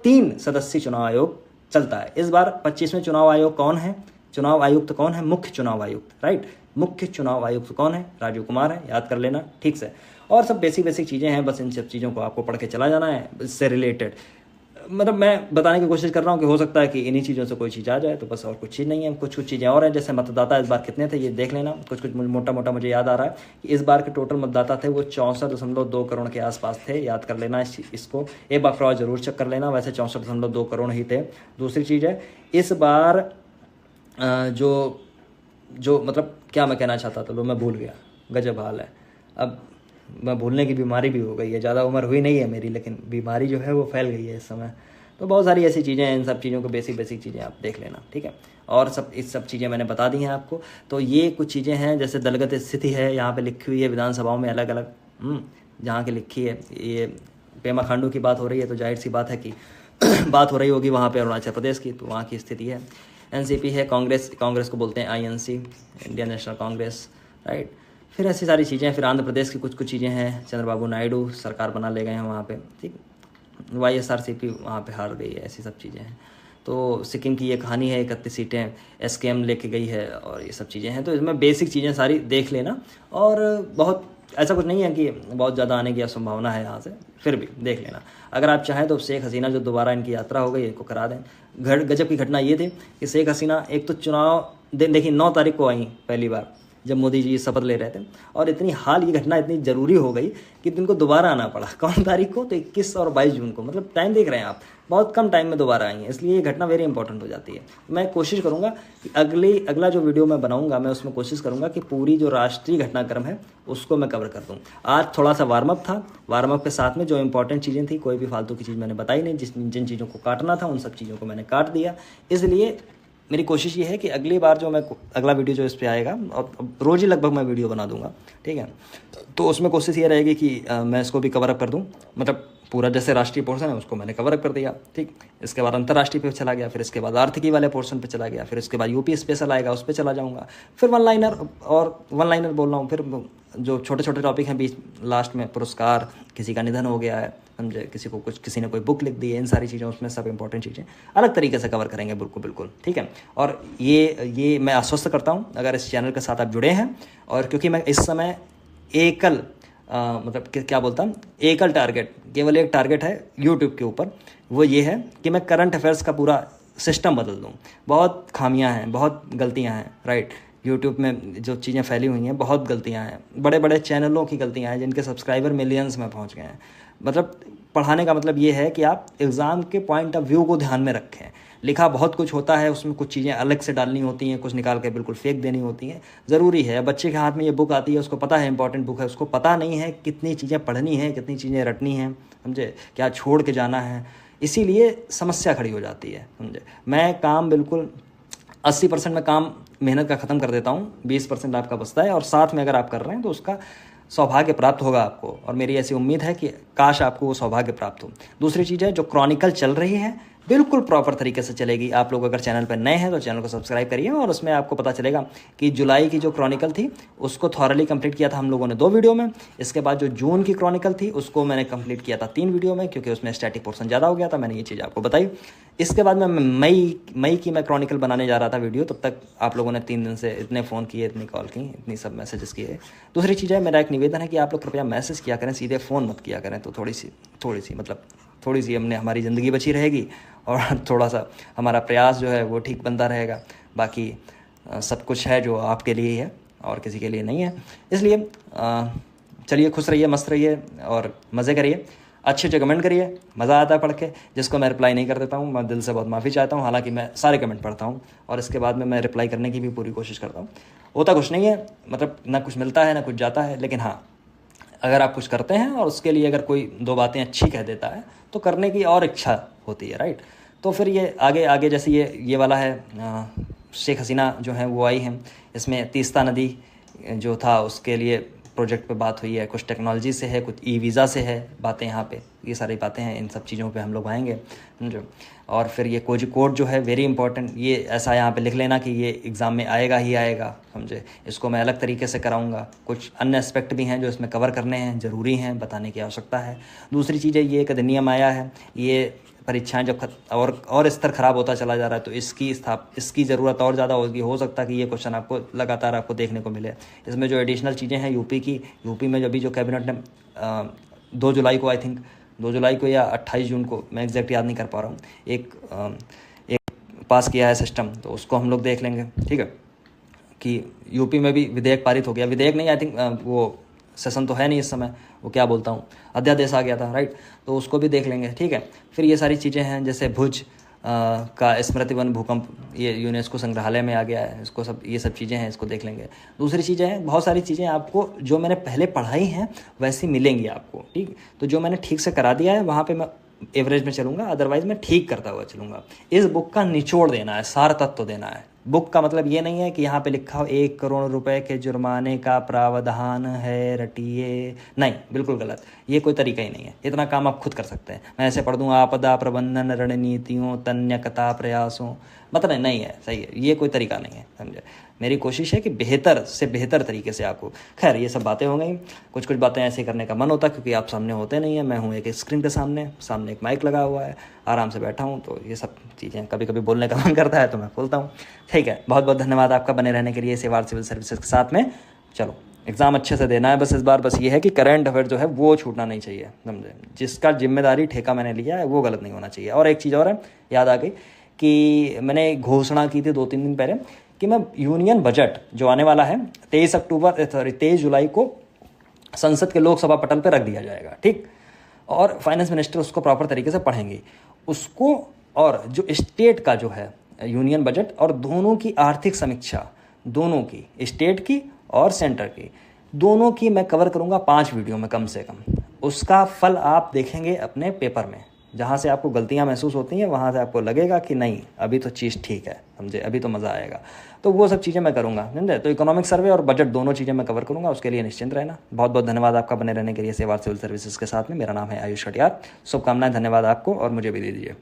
3 सदस्यीय चुनाव आयोग चलता है। इस बार 25वें चुनाव आयोग कौन है, चुनाव आयुक्त कौन है, मुख्य चुनाव आयुक्त, राइट, मुख्य चुनाव आयुक्त कौन है, राजीव कुमार है, याद कर लेना ठीक से। और सब बेसिक चीज़ें हैं, बस इन सब चीज़ों को आपको पढ़ के चला जाना है। इससे रिलेटेड मतलब मैं बताने की कोशिश कर रहा हूँ कि हो सकता है कि इन्हीं चीज़ों से कोई चीज़ आ जाए, तो बस और कुछ चीज़ नहीं है। कुछ चीज़ें और हैं, जैसे मतदाता इस बार कितने थे ये देख लेना। कुछ मोटा मुझे याद आ रहा है कि इस बार के टोटल मतदाता थे वो 64.2 करोड़ के आसपास थे, याद कर लेना इसको, एक बार फ्रॉड जरूर चेक कर लेना, वैसे 64.2 करोड़ ही थे। दूसरी चीज़ है, इस बार जो जो मतलब क्या मैं कहना चाहता था लो मैं भूल गया, गजब हाल है। अब मैं भूलने की बीमारी भी हो गई है, ज़्यादा उम्र हुई नहीं है मेरी, लेकिन बीमारी जो है वो फैल गई है इस समय। तो बहुत सारी ऐसी चीज़ें हैं, इन सब चीज़ों को बेसिक चीज़ें आप देख लेना, ठीक है। और इस सब चीज़ें मैंने बता दी हैं आपको। तो ये कुछ चीज़ें हैं, जैसे दलगत स्थिति है यहाँ पे लिखी हुई है विधानसभाओं में अलग अलग, जहाँ की लिखी है। ये पेमा खांडू की बात हो रही है, तो जाहिर सी बात है कि बात हो रही होगी वहाँ पे अरुणाचल प्रदेश की, तो वहाँ की स्थिति है। एनसीपी है, कांग्रेस को बोलते हैं INC, Indian national Congress, right. फिर ऐसी सारी चीज़ें हैं। फिर आंध्र प्रदेश की कुछ चीज़ें हैं, चंद्रबाबू नायडू सरकार बना ले गए हैं वहाँ पे, ठीक। YSRCP वहाँ पे हार गई है, ऐसी सब चीज़ें हैं। तो सिक्किम की ये कहानी है, 31 सीटें SKM लेके गई है, और ये सब चीज़ें हैं। तो इसमें बेसिक चीज़ें सारी देख लेना, और बहुत ऐसा कुछ नहीं है कि बहुत ज़्यादा आने की संभावना है यहाँ से, फिर भी देख लेना। अगर आप चाहें तो शेख हसीना जो दोबारा इनकी यात्रा हो गई इनको करा दें। गजब की घटना ये थी कि शेख हसीना एक तो चुनाव देखिए 9 तारीख को आई पहली बार, जब मोदी जी शपथ ले रहे थे, और इतनी हाल ये घटना इतनी ज़रूरी हो गई कि इनको दोबारा आना पड़ा। कौन तारीख को? तो 21 और 22 जून को, मतलब टाइम देख रहे हैं आप, बहुत कम टाइम में दोबारा आई है, इसलिए ये घटना वेरी इंपॉर्टेंट हो जाती है। मैं कोशिश करूंगा कि अगला जो वीडियो मैं बनाऊंगा, मैं उसमें कोशिश करूंगा कि पूरी जो राष्ट्रीय घटनाक्रम है उसको मैं कवर कर दूँ। आज थोड़ा सा वार्म अप था, वार्म अप के साथ में जो इंपॉर्टेंट चीज़ें थी, कोई भी फालतू की चीज़ मैंने बताई नहीं। जिन चीज़ों को काटना था उन सब चीज़ों को मैंने काट दिया। इसलिए मेरी कोशिश ये है कि अगली बार जो मैं अगला वीडियो जो इस पे आएगा, और रोज़ ही लगभग मैं वीडियो बना दूंगा, ठीक है। तो उसमें कोशिश ये रहेगी कि मैं इसको भी कवर अप कर दूं, मतलब पूरा जैसे राष्ट्रीय पोर्शन है उसको मैंने कवर अप कर दिया, ठीक। इसके बाद अंतर्राष्ट्रीय पे चला गया, फिर इसके बाद आर्थिकी वाले पोर्शन पे चला गया, फिर इसके बाद यूपी स्पेशल आएगा, उस पर चला जाऊँगा, फिर वन लाइनर बोल रहा हूँ, फिर जो छोटे छोटे टॉपिक हैं बीच लास्ट में, पुरस्कार, किसी का निधन हो गया है, समझे, किसी ने कोई बुक लिख दी है, इन सारी चीज़ें, उसमें सब इंपॉर्टेंट चीज़ें अलग तरीके से कवर करेंगे, बिल्कुल, ठीक है। और ये मैं आश्वस्त करता हूँ अगर इस चैनल के साथ आप जुड़े हैं, और क्योंकि मैं इस समय मतलब क्या बोलता हूँ, एकल टारगेट, केवल एक टारगेट है यूट्यूब के ऊपर, वो ये है कि मैं करंट अफेयर्स का पूरा सिस्टम बदल दूँ। बहुत खामियां हैं, बहुत गलतियां हैं, राइट। यूट्यूब में जो चीज़ें फैली हुई हैं, बहुत गलतियां हैं, बड़े बड़े चैनलों की गलतियां हैं, जिनके सब्सक्राइबर मिलियंस में पहुंच गए हैं। मतलब पढ़ाने का मतलब ये है कि आप एग्ज़ाम के पॉइंट ऑफ व्यू को ध्यान में रखें। लिखा बहुत कुछ होता है, उसमें कुछ चीज़ें अलग से डालनी होती हैं, कुछ निकाल के बिल्कुल फेंक देनी होती हैं। ज़रूरी है, बच्चे के हाथ में ये बुक आती है, उसको पता है इंपॉर्टेंट बुक है, उसको पता नहीं है कितनी चीज़ें पढ़नी है, कितनी चीज़ें रटनी हैं, समझे, क्या छोड़ के जाना है, इसीलिए समस्या खड़ी हो जाती है, समझे। मैं काम बिल्कुल 80% में काम मेहनत का ख़त्म कर देता हूँ, 20% आपका बचता है, और साथ में अगर आप कर रहे हैं तो उसका सौभाग्य प्राप्त होगा आपको, और मेरी ऐसी उम्मीद है कि काश आपको वो सौभाग्य प्राप्त हो। दूसरी चीज़ है, जो क्रॉनिकल चल रही है बिल्कुल प्रॉपर तरीके से चलेगी। आप लोग अगर चैनल पर नए हैं तो चैनल को सब्सक्राइब करिए, और उसमें आपको पता चलेगा कि जुलाई की जो क्रॉनिकल थी उसको थॉरली कंप्लीट किया था हम लोगों ने 2 वीडियो में। इसके बाद जो जून की क्रॉनिकल थी उसको मैंने कंप्लीट किया था 3 वीडियो में, क्योंकि उसमें स्टैटिक पोर्शन ज़्यादा हो गया था, मैंने ये चीज़ आपको बताई। इसके बाद मैं मई की मैं क्रॉनिकल बनाने जा रहा था वीडियो, तब तक आप लोगों ने 3 दिन से इतने फ़ोन किए, इतनी कॉल की, इतनी सब मैसेजेस किए। दूसरी चीज़ है, मेरा एक निवेदन है कि आप लोग कृपया मैसेज किया करें, सीधे फ़ोन मत किया करें, तो थोड़ी सी हमारी ज़िंदगी बची रहेगी, और थोड़ा सा हमारा प्रयास जो है वो ठीक बनता रहेगा। बाकी सब कुछ है जो आपके लिए ही है और किसी के लिए नहीं है। इसलिए चलिए, खुश रहिए, मस्त रहिए और मज़े करिए, अच्छे कमेंट करिए, मज़ा आता है पढ़ के। जिसको मैं रिप्लाई नहीं कर देता हूँ, मैं दिल से बहुत माफ़ी चाहता हूँ। हालांकि मैं सारे कमेंट पढ़ता हूँ, और इसके बाद में मैं रिप्लाई करने की भी पूरी कोशिश करता हूँ। होता कुछ नहीं है, मतलब ना कुछ मिलता है ना कुछ जाता है, लेकिन हाँ, अगर आप कुछ करते हैं और उसके लिए अगर कोई 2 बातें अच्छी कह देता है तो करने की और इच्छा होती है, राइट। तो फिर ये आगे जैसे ये वाला है, शेख हसीना जो है वो आई हैं, इसमें तीस्ता नदी जो था उसके लिए प्रोजेक्ट पे बात हुई है, कुछ टेक्नोलॉजी से है, कुछ वीज़ा से है बातें, यहाँ पे ये सारी बातें हैं, इन सब चीज़ों पे हम लोग आएंगे, समझो। और फिर ये कोझिकोड जो है वेरी इंपॉर्टेंट, ये ऐसा यहाँ पे लिख लेना कि ये एग्ज़ाम में आएगा ही आएगा, समझे। इसको मैं अलग तरीके से कराऊंगा। कुछ अन्य एस्पेक्ट भी हैं जो इसमें कवर करने हैं, ज़रूरी हैं, बताने की आवश्यकता है। दूसरी चीज़ है, ये एक अधिनियम आया है, ये परीक्षाएं जब और स्तर खराब होता चला जा रहा है तो इसकी ज़रूरत और ज़्यादा होगी। हो सकता है कि ये क्वेश्चन आपको लगातार देखने को मिले। इसमें जो एडिशनल चीज़ें हैं यूपी में अभी जो कैबिनेट ने 2 जुलाई को, आई थिंक 2 जुलाई को या 28 जून को, मैं एग्जैक्ट याद नहीं कर पा रहा हूँ, एक पास किया है सिस्टम, तो उसको हम लोग देख लेंगे, ठीक है। कि यूपी में भी विधेयक पारित हो गया, विधेयक नहीं, आई थिंक वो सेशन तो है नहीं इस समय, वो क्या बोलता हूँ, अध्यादेश आ गया था, राइट। तो उसको भी देख लेंगे, ठीक है। फिर ये सारी चीज़ें हैं, जैसे भुज का स्मृति वन भूकंप ये यूनेस्को संग्रहालय में आ गया है, इसको सब ये सब चीज़ें हैं, इसको देख लेंगे। दूसरी चीज़ें हैं, बहुत सारी चीज़ें आपको जो मैंने पहले पढ़ाई हैं वैसी मिलेंगी आपको, ठीक। तो जो मैंने ठीक से करा दिया है वहाँ पे मैं एवरेज में चलूँगा, अदरवाइज़ मैं ठीक करता हुआ चलूँगा। इस बुक का निचोड़ देना है, सार तत्व देना है। बुक का मतलब ये नहीं है कि यहाँ पे लिखा हो 1 करोड़ रुपए के जुर्माने का प्रावधान है, रटिए, नहीं, बिल्कुल गलत। ये कोई तरीका ही नहीं है। इतना काम आप खुद कर सकते हैं। मैं ऐसे पढ़ दूँ आपदा प्रबंधन रणनीतियों तन्यकता प्रयासों, मतलब नहीं है, सही है, ये कोई तरीका नहीं है, समझे। मेरी कोशिश है कि बेहतर से बेहतर तरीके से आपको, खैर ये सब बातें हो गई। कुछ कुछ बातें ऐसे करने का मन होता है क्योंकि आप सामने होते नहीं हैं। मैं हूँ एक स्क्रीन के सामने एक माइक लगा हुआ है, आराम से बैठा हूँ, तो ये सब चीज़ें कभी कभी बोलने का मन करता है तो मैं बोलता हूँ, ठीक है। बहुत बहुत धन्यवाद आपका बने रहने के लिए सेवार्थ सिविल सर्विसेज के साथ में। चलो एग्ज़ाम अच्छे से देना है बस इस बार। बस ये है कि करंट अफेयर जो है वो छूटना नहीं चाहिए, समझे। जिसका जिम्मेदारी ठेका मैंने लिया है वो गलत नहीं होना चाहिए। और एक चीज़ और है, याद आ गई कि मैंने घोषणा की थी 2-3 दिन पहले कि मैं यूनियन बजट जो आने वाला है 23 जुलाई को संसद के लोकसभा पटल पर रख दिया जाएगा, ठीक। और फाइनेंस मिनिस्टर उसको प्रॉपर तरीके से पढ़ेंगे उसको, और जो स्टेट का जो है यूनियन बजट और दोनों की आर्थिक समीक्षा, दोनों की, स्टेट की और सेंटर की, दोनों की मैं कवर करूँगा 5 वीडियो में कम से कम। उसका फल आप देखेंगे अपने पेपर में। जहाँ से आपको गलतियाँ महसूस होती हैं वहाँ से आपको लगेगा कि नहीं अभी तो चीज़ ठीक है, समझे, अभी तो मज़ा आएगा। तो वो सब चीज़ें मैं करूँगा, समझे। तो इकोनॉमिक सर्वे और बजट दोनों चीज़ें मैं कवर करूँगा, उसके लिए निश्चिंत रहना। बहुत बहुत धन्यवाद आपका बने रहने के लिए सेवार्थ सिविल सर्विसेज के साथ में। मेरा नाम है आयुष कटियार। शुभकामनाएं, धन्यवाद आपको और मुझे भी दे दीजिए।